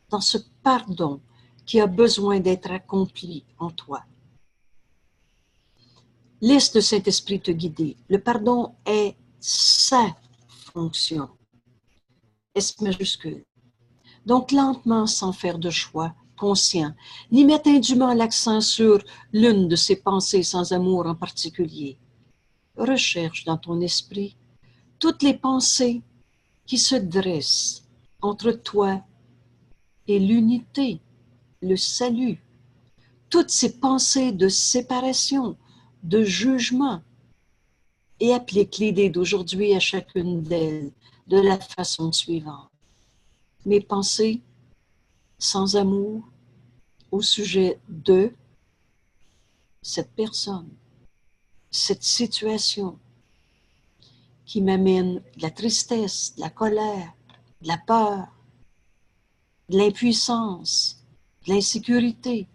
dans ce pardon qui a besoin d'être accompli en toi. Laisse le Saint-Esprit te guider. Le pardon est sa fonction. S majuscule. Donc lentement, sans faire de choix conscient, ni mettre indûment l'accent sur l'une de ces pensées sans amour en particulier. Recherche dans ton esprit toutes les pensées qui se dressent entre toi et l'unité, le salut. Toutes ces pensées de séparation, de jugement, et applique l'idée d'aujourd'hui à chacune d'elles de la façon suivante. Mes pensées sans amour au sujet de cette personne, cette situation qui m'amène de la tristesse, de la colère, de la peur, de l'impuissance, de l'insécurité.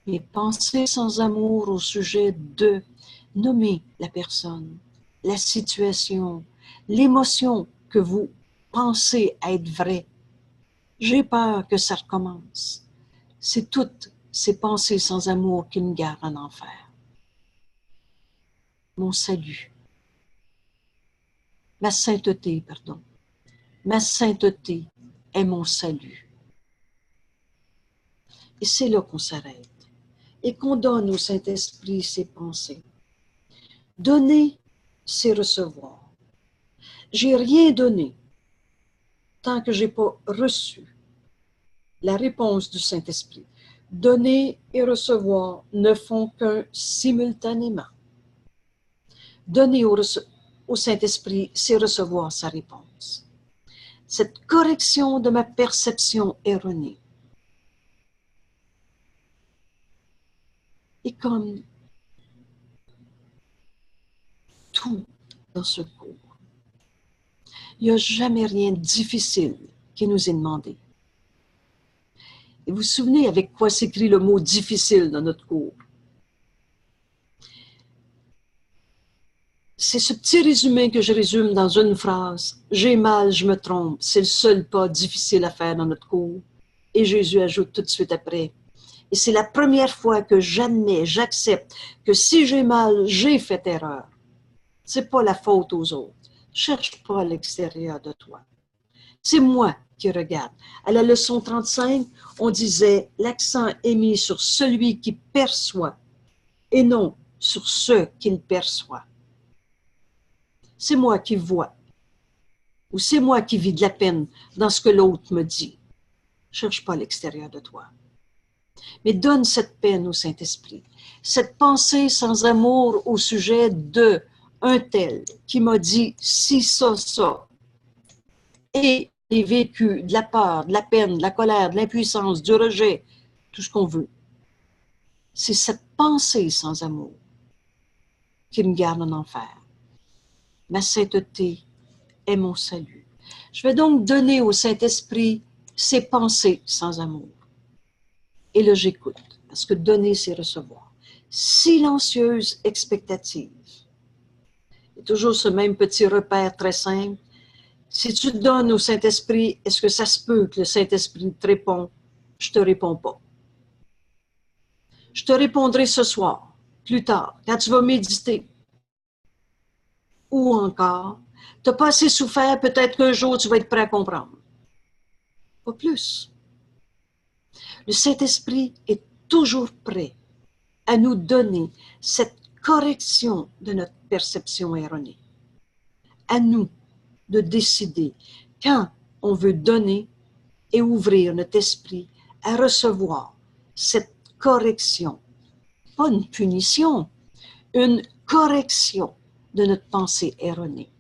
Mes pensées sans amour au sujet de nommer la personne, la situation, l'émotion que vous pensez être vraie. J'ai peur que ça recommence. C'est toutes ces pensées sans amour qui me gardent en enfer. Mon salut. Ma sainteté, pardon. Ma sainteté est mon salut. Et c'est là qu'on s'arrête et qu'on donne au Saint-Esprit ses pensées. Donner, c'est recevoir. J'ai rien donné tant que j'ai pas reçu la réponse du Saint-Esprit. Donner et recevoir ne font qu'un simultanément. Donner au Saint-Esprit, c'est recevoir sa réponse. Cette correction de ma perception erronée. Et comme tout dans ce cours, il n'y a jamais rien de difficile qui nous est demandé. Et vous vous souvenez avec quoi s'écrit le mot difficile dans notre cours? C'est ce petit résumé que je résume dans une phrase. J'ai mal, je me trompe. C'est le seul pas difficile à faire dans notre cours. Et Jésus ajoute tout de suite après. Et c'est la première fois que j'admets, j'accepte que si j'ai mal, j'ai fait erreur. C'est pas la faute aux autres. Cherche pas à l'extérieur de toi. C'est moi qui regarde. À la leçon 35, on disait l'accent est mis sur celui qui perçoit et non sur ce qu'il perçoit. C'est moi qui vois ou c'est moi qui vis de la peine dans ce que l'autre me dit. Cherche pas à l'extérieur de toi. Mais donne cette peine au Saint-Esprit, cette pensée sans amour au sujet de un tel qui m'a dit si, ça, et j'ai vécu de la peur, de la peine, de la colère, de l'impuissance, du rejet, tout ce qu'on veut. C'est cette pensée sans amour qui me garde en enfer. Ma sainteté est mon salut. Je vais donc donner au Saint-Esprit ses pensées sans amour. Et là, j'écoute, parce que donner, c'est recevoir. Silencieuse expectative. Il y a toujours ce même petit repère très simple. Si tu donnes au Saint-Esprit, est-ce que ça se peut que le Saint-Esprit te répond? Je te réponds pas. Je te répondrai ce soir, plus tard, quand tu vas méditer. Ou encore, tu n'as pas assez souffert, peut-être qu'un jour tu vas être prêt à comprendre. Pas plus. Le Saint-Esprit est toujours prêt à nous donner cette correction de notre perception erronée. À nous de décider quand on veut donner et ouvrir notre esprit à recevoir cette correction. Pas une punition, une correction de notre pensée erronée.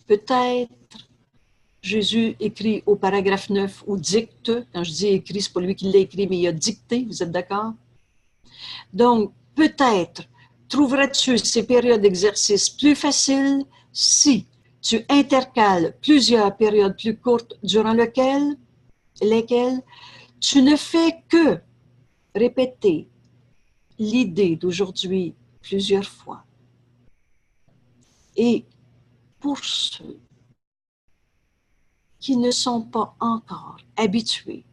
Peut-être Jésus écrit au paragraphe 9 ou dicte, quand je dis écrit, c'est pas lui qui l'a écrit, mais il a dicté, vous êtes d'accord? Donc, peut-être trouveras-tu ces périodes d'exercice plus faciles si tu intercales plusieurs périodes plus courtes durant lesquelles tu ne fais que répéter l'idée d'aujourd'hui plusieurs fois. Et pour ceux qui ne sont pas encore habitués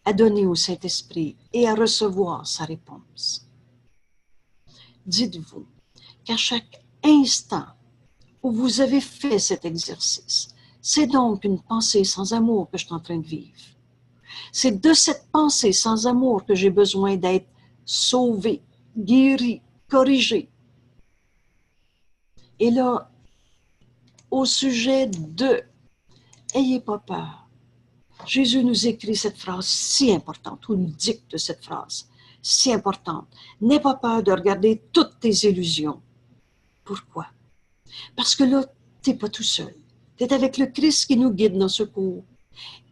à donner au Saint-Esprit et à recevoir sa réponse, dites-vous qu'à chaque instant où vous avez fait cet exercice, c'est donc une pensée sans amour que je suis en train de vivre. C'est de cette pensée sans amour que j'ai besoin d'être sauvé, guéri, corrigé. Et là, au sujet de « Ayez pas peur », Jésus nous écrit cette phrase si importante, ou nous dicte cette phrase si importante. « N'aie pas peur de regarder toutes tes illusions. » Pourquoi? Parce que là, tu n'es pas tout seul. Tu es avec le Christ qui nous guide dans ce cours.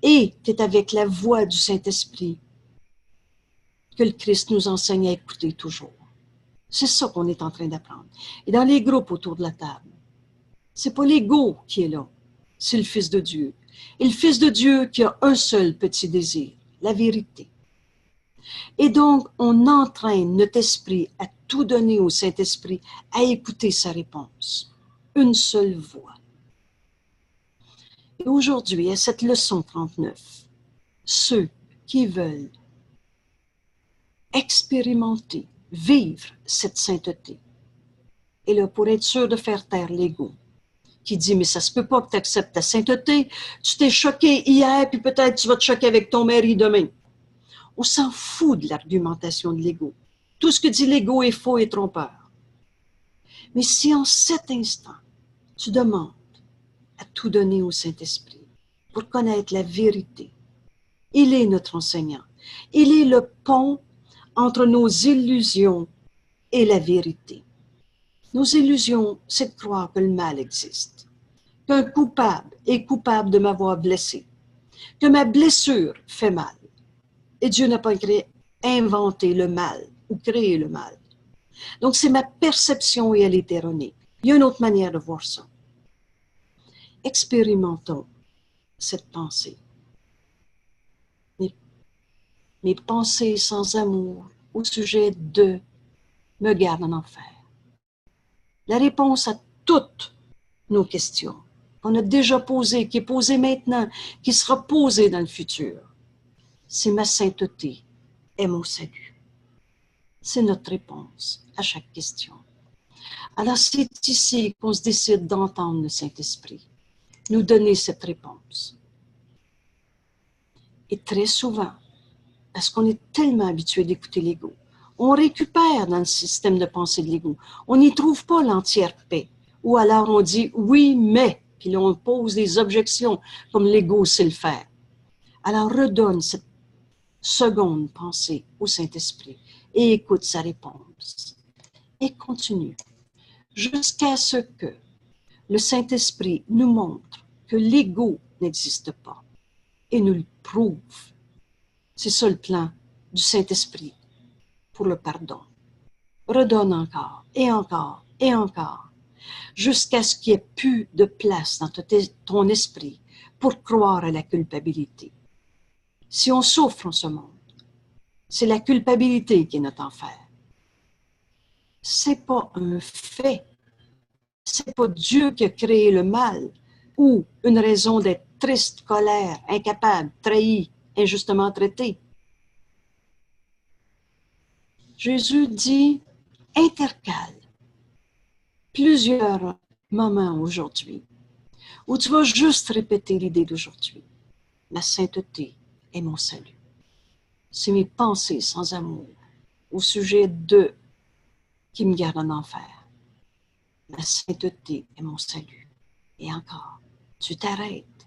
Et tu es avec la voix du Saint-Esprit que le Christ nous enseigne à écouter toujours. C'est ça qu'on est en train d'apprendre. Et dans les groupes autour de la table, c'est pas l'ego qui est là, c'est le Fils de Dieu. Et le Fils de Dieu qui a un seul petit désir, la vérité. Et donc, on entraîne notre esprit à tout donner au Saint-Esprit, à écouter sa réponse. Une seule voix. Et aujourd'hui, à cette leçon 39, ceux qui veulent expérimenter, vivre cette sainteté, et là, pour être sûr de faire taire l'ego, qui dit, mais ça se peut pas que tu acceptes ta sainteté, tu t'es choqué hier, puis peut-être tu vas te choquer avec ton mari demain. On s'en fout de l'argumentation de l'ego. Tout ce que dit l'ego est faux et trompeur. Mais si en cet instant, tu demandes à tout donner au Saint-Esprit pour connaître la vérité, il est notre enseignant. Il est le pont entre nos illusions et la vérité. Nos illusions, c'est de croire que le mal existe, qu'un coupable est coupable de m'avoir blessé, que ma blessure fait mal. Et Dieu n'a pas inventé le mal ou créé le mal. Donc, c'est ma perception et elle est erronée. Il y a une autre manière de voir ça. Expérimentons cette pensée. Mes pensées sans amour au sujet de me garde en enfer? La réponse à toutes nos questions qu'on a déjà posées, qui est posée maintenant, qui sera posée dans le futur, c'est ma sainteté est mon salut. C'est notre réponse à chaque question. Alors c'est ici qu'on se décide d'entendre le Saint-Esprit nous donner cette réponse. Et très souvent, parce qu'on est tellement habitué d'écouter l'ego, on récupère dans le système de pensée de l'ego. On n'y trouve pas l'entière paix. Ou alors on dit oui, mais, puis là on pose des objections comme l'ego sait le faire. Alors redonne cette seconde pensée au Saint-Esprit et écoute sa réponse. Et continue jusqu'à ce que le Saint-Esprit nous montre que l'ego n'existe pas et nous le prouve. C'est ça le plan du Saint-Esprit pour le pardon. Redonne encore et encore et encore jusqu'à ce qu'il n'y ait plus de place dans ton esprit pour croire à la culpabilité. Si on souffre en ce monde, c'est la culpabilité qui est notre enfer. C'est pas un fait. C'est pas Dieu qui a créé le mal ou une raison d'être triste, colère, incapable, trahi, injustement traité. Jésus dit, intercale plusieurs moments aujourd'hui où tu vas juste répéter l'idée d'aujourd'hui. La sainteté est mon salut. C'est mes pensées sans amour au sujet d'eux qui me gardent en enfer. La sainteté est mon salut. Et encore, tu t'arrêtes.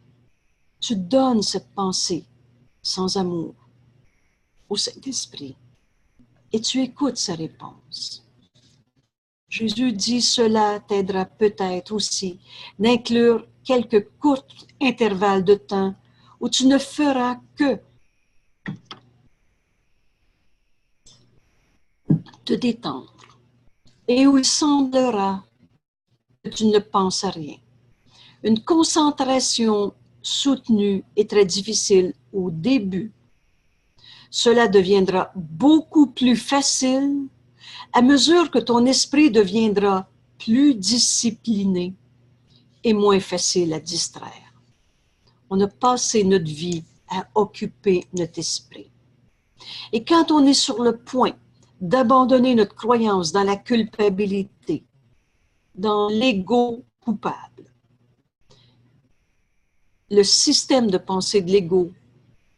Tu donnes cette pensée sans amour au Saint-Esprit et tu écoutes sa réponse. Jésus dit cela t'aidera peut-être aussi d'inclure quelques courts intervalles de temps où tu ne feras que te détendre et où il semblera que tu ne penses à rien. Une concentration soutenue est très difficile au début. Cela deviendra beaucoup plus facile à mesure que ton esprit deviendra plus discipliné et moins facile à distraire. On a passé notre vie à occuper notre esprit. Et quand on est sur le point d'abandonner notre croyance dans la culpabilité, dans l'ego coupable, le système de pensée de l'ego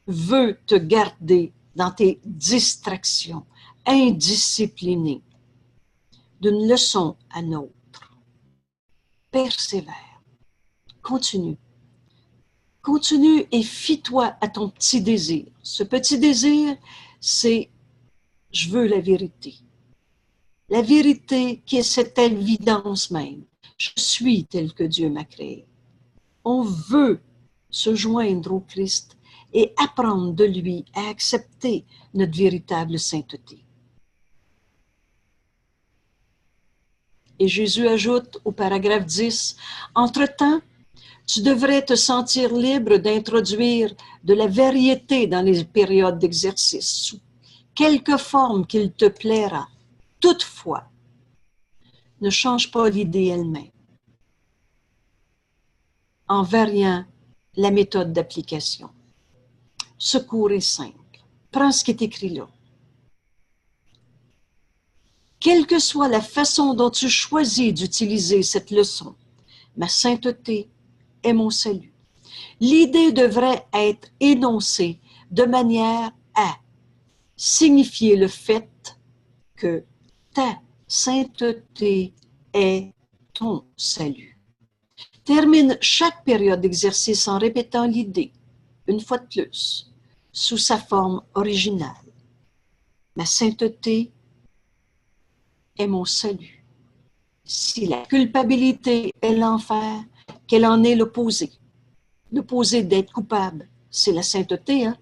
veut te garder dans tes distractions, indiscipliné, d'une leçon à l'autre. Persévère, continue. Continue et fie-toi à ton petit désir. Ce petit désir, c'est « je veux la vérité ». La vérité qui est cette évidence même. Je suis tel que Dieu m'a créé. On veut se joindre au Christ et apprendre de lui à accepter notre véritable sainteté. Et Jésus ajoute au paragraphe 10, « Entre-temps, tu devrais te sentir libre d'introduire de la variété dans les périodes d'exercice, sous quelque forme qu'il te plaira. Toutefois, ne change pas l'idée elle-même en variant la méthode d'application. Ce cours est simple. Prends ce qui est écrit là. Quelle que soit la façon dont tu choisis d'utiliser cette leçon, ma sainteté est mon salut. L'idée devrait être énoncée de manière à signifier le fait que ta sainteté est ton salut. Termine chaque période d'exercice en répétant l'idée, une fois de plus, sous sa forme originale. Ma sainteté est mon salut. Si la culpabilité est l'enfer, qu'elle en est l'opposé. L'opposé d'être coupable, c'est la sainteté, hein?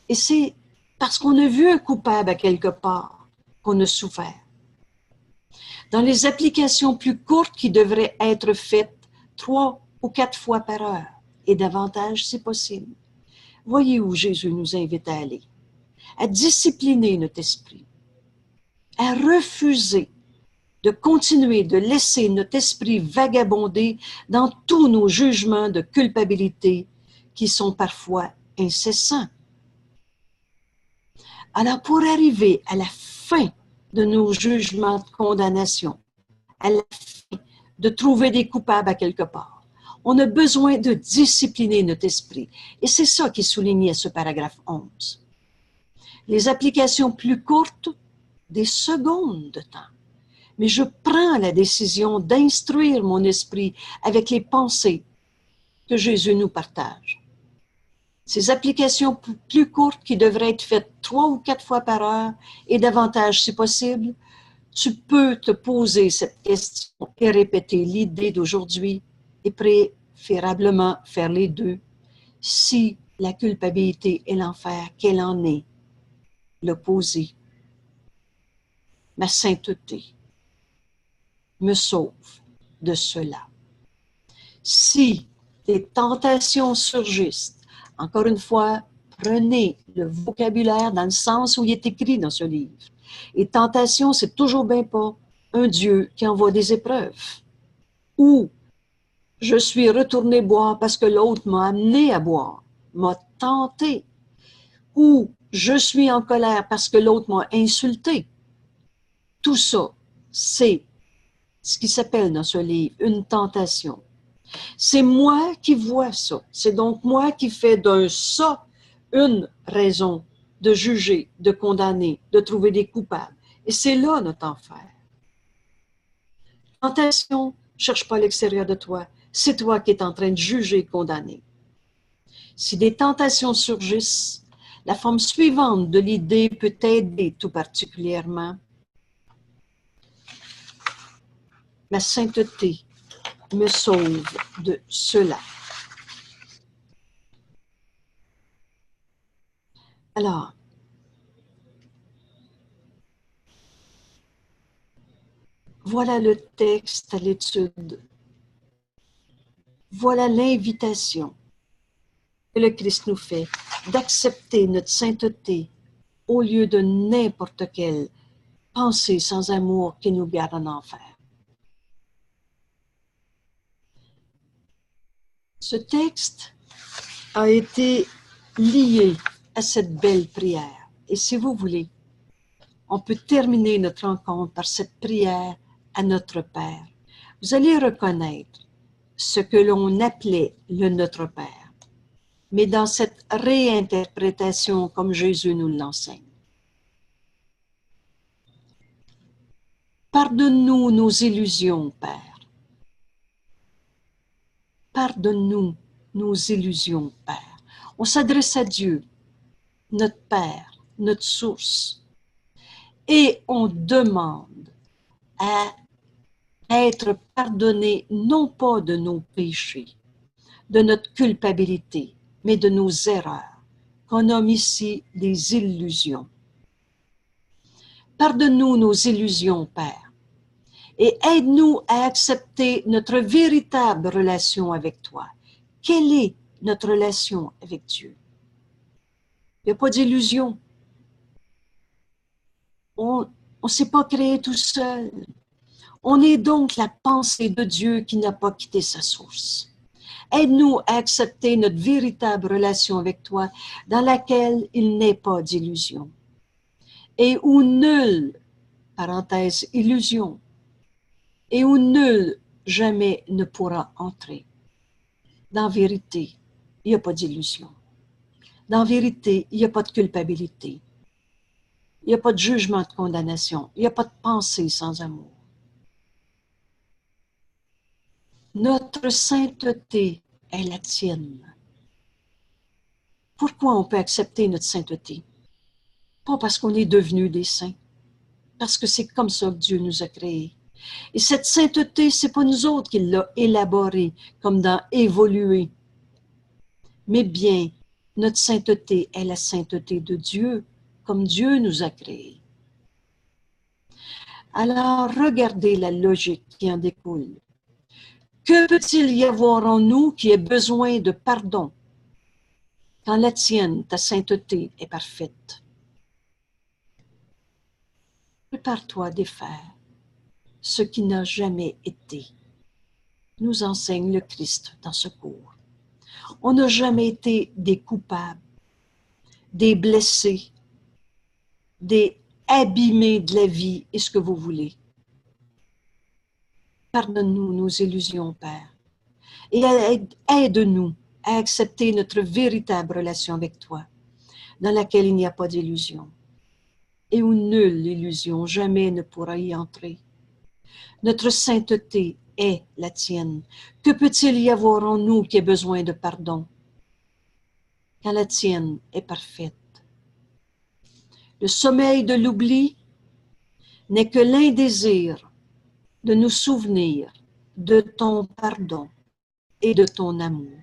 Et c'est parce qu'on a vu un coupable à quelque part qu'on a souffert. Dans les applications plus courtes qui devraient être faites 3 ou 4 fois par heure, et davantage si possible, voyez où Jésus nous invite à aller. à discipliner notre esprit, à refuser de continuer de laisser notre esprit vagabonder dans tous nos jugements de culpabilité qui sont parfois incessants. Alors, pour arriver à la fin de nos jugements de condamnation, à la fin de trouver des coupables à quelque part, on a besoin de discipliner notre esprit. Et c'est ça qui est souligné à ce paragraphe 11. Les applications plus courtes, des secondes de temps. Mais je prends la décision d'instruire mon esprit avec les pensées que Jésus nous partage. Ces applications plus courtes qui devraient être faites 3 ou 4 fois par heure et davantage si possible, tu peux te poser cette question et répéter l'idée d'aujourd'hui et préférablement faire les deux. Si la culpabilité est l'enfer, quelle en est l'opposé? Ma sainteté me sauve de cela. Si des tentations surgissent, encore une fois, prenez le vocabulaire dans le sens où il est écrit dans ce livre. Et tentation, c'est toujours bien pas un Dieu qui envoie des épreuves. Ou je suis retourné boire parce que l'autre m'a amené à boire, m'a tenté. Ou je suis en colère parce que l'autre m'a insulté. Tout ça, c'est ce qui s'appelle dans ce livre une tentation. C'est moi qui vois ça. C'est donc moi qui fais d'un ça une raison de juger, de condamner, de trouver des coupables. Et c'est là notre enfer. Tentation, ne cherche pas à l'extérieur de toi. C'est toi qui es en train de juger et condamner. Si des tentations surgissent, la forme suivante de l'idée peut t'aider tout particulièrement. Ma sainteté me sauve de cela. Alors, voilà le texte à l'étude. Voilà l'invitation que le Christ nous fait d'accepter notre sainteté au lieu de n'importe quelle pensée sans amour qui nous garde en enfer. Ce texte a été lié à cette belle prière. Et si vous voulez, on peut terminer notre rencontre par cette prière à notre Père. Vous allez reconnaître ce que l'on appelait le Notre Père, mais dans cette réinterprétation comme Jésus nous l'enseigne. Pardonne-nous nos illusions, Père. Pardonne-nous nos illusions, Père. On s'adresse à Dieu, notre Père, notre source, et on demande à être pardonné non pas de nos péchés, de notre culpabilité, mais de nos erreurs, qu'on nomme ici des illusions. Pardonne-nous nos illusions, Père, et aide-nous à accepter notre véritable relation avec toi. Quelle est notre relation avec Dieu? Il n'y a pas d'illusion. On ne s'est pas créé tout seul. On est donc la pensée de Dieu qui n'a pas quitté sa source. Aide-nous à accepter notre véritable relation avec toi dans laquelle il n'est pas d'illusion et où nulle, parenthèse, illusion, et où nul jamais ne pourra entrer. Dans la vérité, il n'y a pas d'illusion. Dans la vérité, il n'y a pas de culpabilité. Il n'y a pas de jugement de condamnation. Il n'y a pas de pensée sans amour. Notre sainteté est la tienne. Pourquoi on peut accepter notre sainteté? Pas parce qu'on est devenu des saints, parce que c'est comme ça que Dieu nous a créés. Et cette sainteté, c'est pas nous autres qui l'avons élaborée, comme dans évoluer. Mais bien, notre sainteté est la sainteté de Dieu, comme Dieu nous a créés. Alors, regardez la logique qui en découle. Que peut-il y avoir en nous qui ait besoin de pardon quand la tienne, ta sainteté, est parfaite? prépare-toi à défaire ce qui n'a jamais été, nous enseigne le Christ dans ce cours. On n'a jamais été des coupables, des blessés, des abîmés de la vie et ce que vous voulez. Pardonne-nous nos illusions, Père, et aide-nous à accepter notre véritable relation avec toi, dans laquelle il n'y a pas d'illusion, et où nulle illusion jamais ne pourra y entrer. Notre sainteté est la tienne. Que peut-il y avoir en nous qui ait besoin de pardon, quand la tienne est parfaite? Le sommeil de l'oubli n'est que l'indésir de nous souvenir de ton pardon et de ton amour.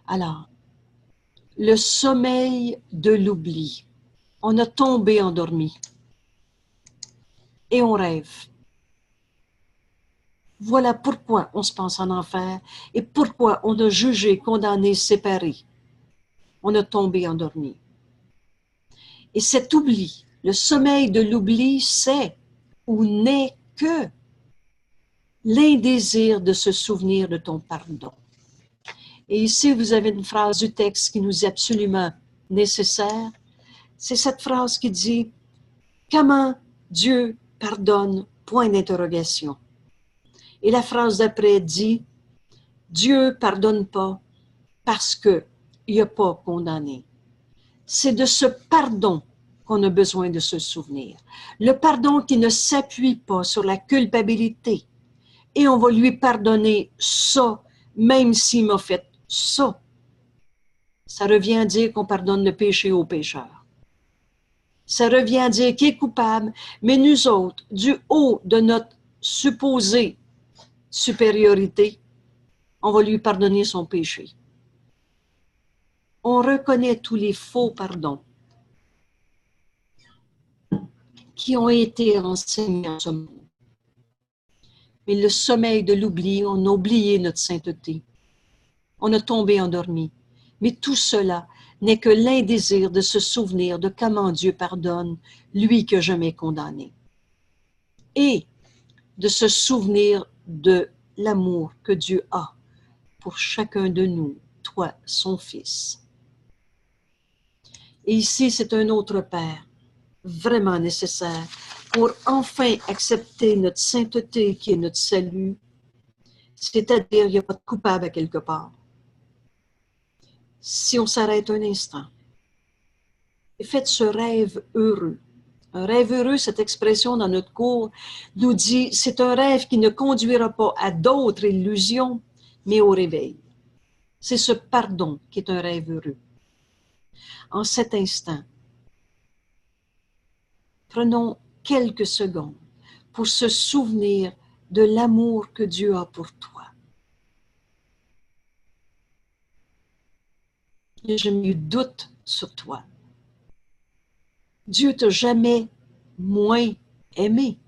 Alors, le sommeil de l'oubli. On a tombé endormi et on rêve. Voilà pourquoi on se pense en enfer et pourquoi on a jugé, condamné, séparé. On a tombé endormi. Et cet oubli, le sommeil de l'oubli, c'est ou n'est que l'indésir de se souvenir de ton pardon. Et ici, vous avez une phrase du texte qui nous est absolument nécessaire. C'est cette phrase qui dit « Comment Dieu pardonne? » Point d'interrogation. Et la phrase d'après dit « Dieu pardonne pas parce qu'il n'a pas condamné. » C'est de ce pardon qu'on a besoin de se souvenir. Le pardon qui ne s'appuie pas sur la culpabilité. Et on va lui pardonner ça, même s'il m'a fait ça. Ça revient à dire qu'on pardonne le péché au pécheur. Ça revient à dire qu'il est coupable, mais nous autres, du haut de notre supposée supériorité, on va lui pardonner son péché. On reconnaît tous les faux pardons qui ont été enseignés en ce monde. Mais le sommeil de l'oubli, on a oublié notre sainteté. On a tombé endormi. Mais tout cela n'est que l'indésir de se souvenir de comment Dieu pardonne, lui que jamais condamné. Et de se souvenir de l'amour que Dieu a pour chacun de nous, toi, son Fils. Et ici, c'est un autre Père, vraiment nécessaire, pour enfin accepter notre sainteté qui est notre salut, c'est-à-dire il n'y a pas de coupable à quelque part. Si on s'arrête un instant et faites ce rêve heureux. Un rêve heureux, cette expression dans notre cours nous dit, c'est un rêve qui ne conduira pas à d'autres illusions, mais au réveil. C'est ce pardon qui est un rêve heureux. En cet instant, prenons quelques secondes pour se souvenir de l'amour que Dieu a pour toi. Il n'y a jamais eu de doute sur toi. Dieu t'a jamais moins aimé.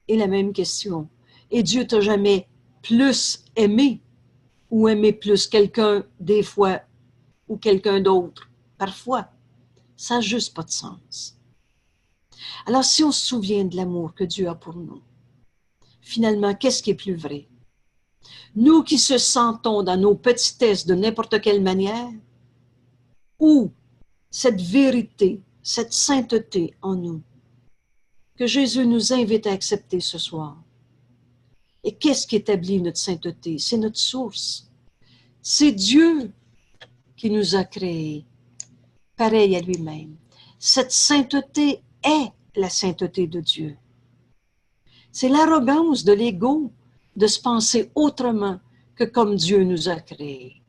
Et la même question. Et Dieu t'a jamais plus aimé ou aimé plus quelqu'un des fois ou quelqu'un d'autre parfois. Ça n'a juste pas de sens. Alors si on se souvient de l'amour que Dieu a pour nous, finalement, qu'est-ce qui est plus vrai? Nous qui se sentons dans nos petitesses de n'importe quelle manière, ou cette vérité, cette sainteté en nous, que Jésus nous invite à accepter ce soir. Et qu'est-ce qui établit notre sainteté? C'est notre source. C'est Dieu qui nous a créés, pareil à lui-même. Cette sainteté est la sainteté de Dieu. C'est l'arrogance de l'ego de se penser autrement que comme Dieu nous a créés.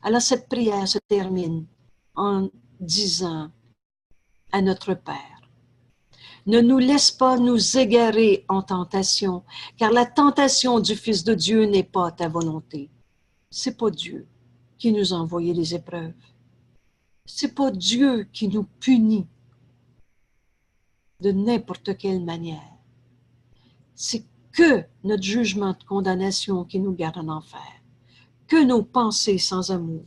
Alors cette prière se termine en disant à notre Père, ne nous laisse pas nous égarer en tentation, car la tentation du Fils de Dieu n'est pas ta volonté. C'est pas Dieu qui nous a envoyé les épreuves. C'est pas Dieu qui nous punit de n'importe quelle manière. C'est que notre jugement de condamnation qui nous garde en enfer, que nos pensées sans amour.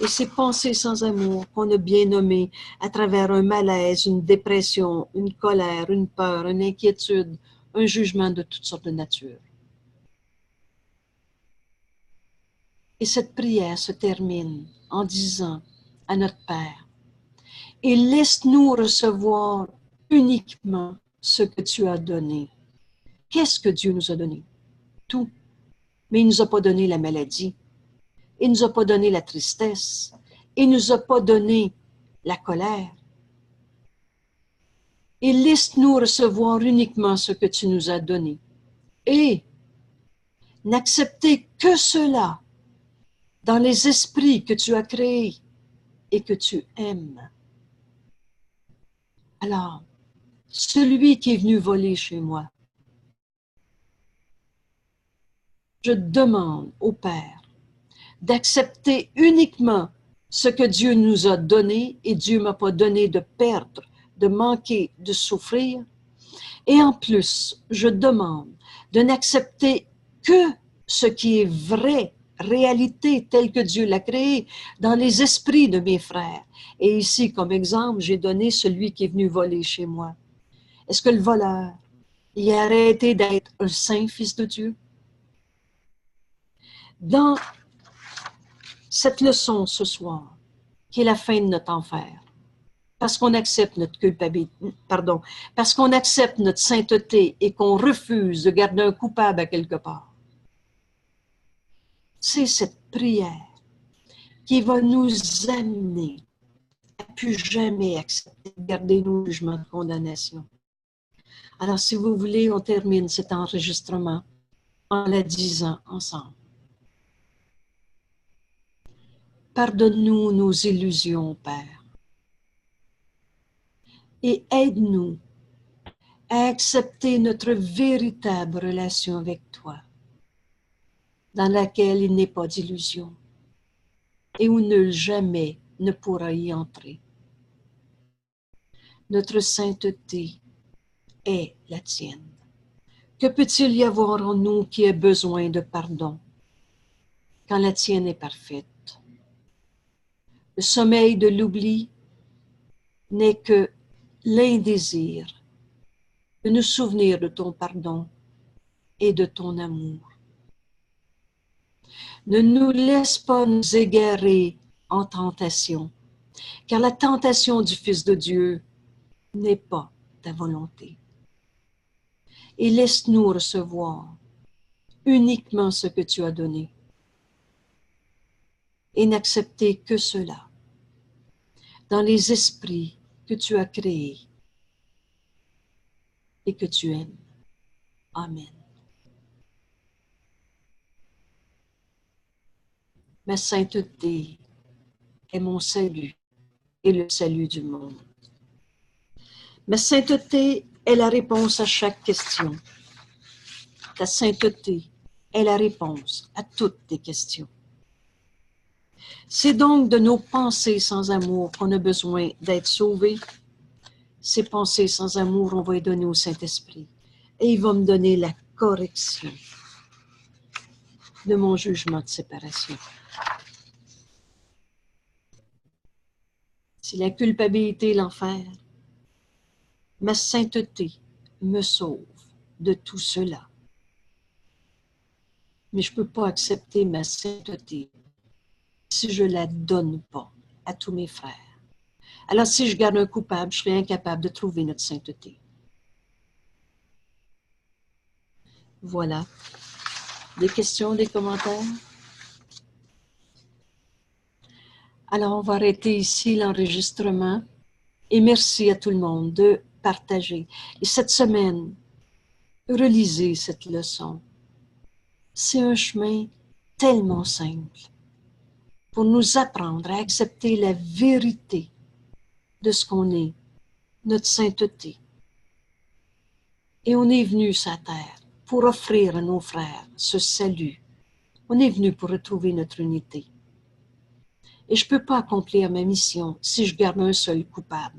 Et ces pensées sans amour qu'on a bien nommées à travers un malaise, une dépression, une colère, une peur, une inquiétude, un jugement de toutes sortes de nature. Et cette prière se termine en disant à notre Père, et laisse-nous recevoir uniquement ce que tu as donné. Qu'est-ce que Dieu nous a donné? Tout. Mais il ne nous a pas donné la maladie. Il ne nous a pas donné la tristesse. Il ne nous a pas donné la colère. Et laisse-nous recevoir uniquement ce que tu nous as donné. Et n'accepter que cela dans les esprits que tu as créés et que tu aimes. Alors, celui qui est venu voler chez moi, je demande au Père d'accepter uniquement ce que Dieu nous a donné, et Dieu ne m'a pas donné de perdre, de manquer, de souffrir. Et en plus, je demande de n'accepter que ce qui est vrai, réalité telle que Dieu l'a créée dans les esprits de mes frères. Et ici, comme exemple, j'ai donné celui qui est venu voler chez moi. Est-ce que le voleur, il a arrêté d'être un saint fils de Dieu? Dans cette leçon ce soir, qui est la fin de notre enfer, parce qu'on accepte notre culpabilité, parce qu'on accepte notre sainteté et qu'on refuse de garder un coupable à quelque part. C'est cette prière qui va nous amener à plus jamais accepter de garder nos jugements de condamnation. Alors, si vous voulez, on termine cet enregistrement en la disant ensemble. Pardonne-nous nos illusions, Père, et aide-nous à accepter notre véritable relation avec toi, dans laquelle il n'est pas d'illusion et où nul jamais ne pourra y entrer. Notre sainteté est la tienne. Que peut-il y avoir en nous qui ait besoin de pardon quand la tienne est parfaite? Le sommeil de l'oubli n'est que l'indésir de nous souvenir de ton pardon et de ton amour. Ne nous laisse pas nous égarer en tentation, car la tentation du Fils de Dieu n'est pas ta volonté. Et laisse-nous recevoir uniquement ce que tu as donné et n'accepter que cela dans les esprits que tu as créés et que tu aimes. Amen. Ma sainteté est mon salut et le salut du monde. Ma sainteté est la réponse à chaque question. Ta sainteté est la réponse à toutes tes questions. C'est donc de nos pensées sans amour qu'on a besoin d'être sauvés. Ces pensées sans amour, on va les donner au Saint-Esprit. Et il va me donner la correction de mon jugement de séparation. Si la culpabilité est l'enfer, ma sainteté me sauve de tout cela. Mais je ne peux pas accepter ma sainteté si je ne la donne pas à tous mes frères. Alors si je garde un coupable, je serai incapable de trouver notre sainteté. Voilà. Des questions, des commentaires? Alors, on va arrêter ici l'enregistrement. Et merci à tout le monde de partager. Et cette semaine, relisez cette leçon. C'est un chemin tellement simple pour nous apprendre à accepter la vérité de ce qu'on est, notre sainteté. Et on est venu sur la terre pour offrir à nos frères ce salut. On est venu pour retrouver notre unité. Et je ne peux pas accomplir ma mission si je garde un seul coupable.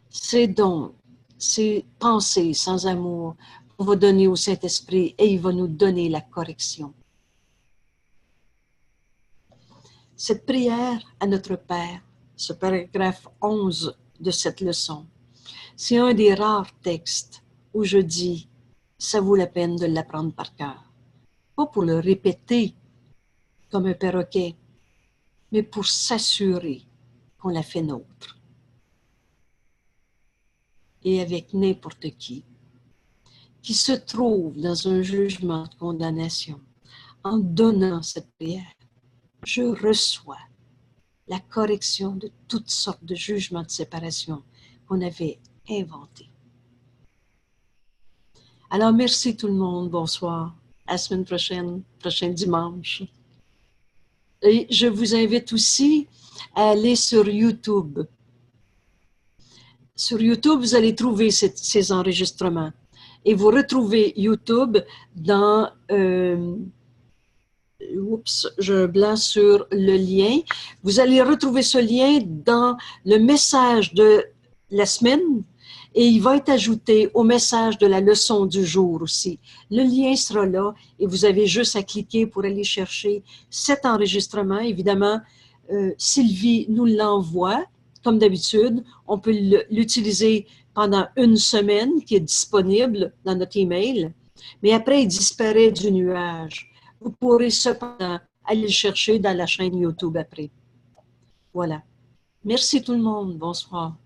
C'est donc ces pensées sans amour qu'on va donner au Saint-Esprit et il va nous donner la correction. cette prière à notre Père, ce paragraphe 11 de cette leçon, c'est un des rares textes où je dis, ça vaut la peine de l'apprendre par cœur. Pas pour le répéter comme un perroquet, mais pour s'assurer qu'on l'a fait nôtre. Et avec n'importe qui se trouve dans un jugement de condamnation, en donnant cette prière, je reçois la correction de toutes sortes de jugements de séparation qu'on avait inventés. Alors, merci tout le monde. Bonsoir. À la semaine prochaine, prochain dimanche. Et je vous invite aussi à aller sur YouTube. Sur YouTube, vous allez trouver ces enregistrements. Et vous retrouvez YouTube dans... oups, j'ai un blanc sur le lien. Vous allez retrouver ce lien dans le message de la semaine et il va être ajouté au message de la leçon du jour aussi. Le lien sera là et vous avez juste à cliquer pour aller chercher cet enregistrement. Évidemment, Sylvie nous l'envoie, comme d'habitude. On peut l'utiliser pendant une semaine qui est disponible dans notre email, mais après, il disparaît du nuage. Vous pourrez cependant aller le chercher dans la chaîne YouTube après. Voilà. Merci tout le monde. Bonsoir.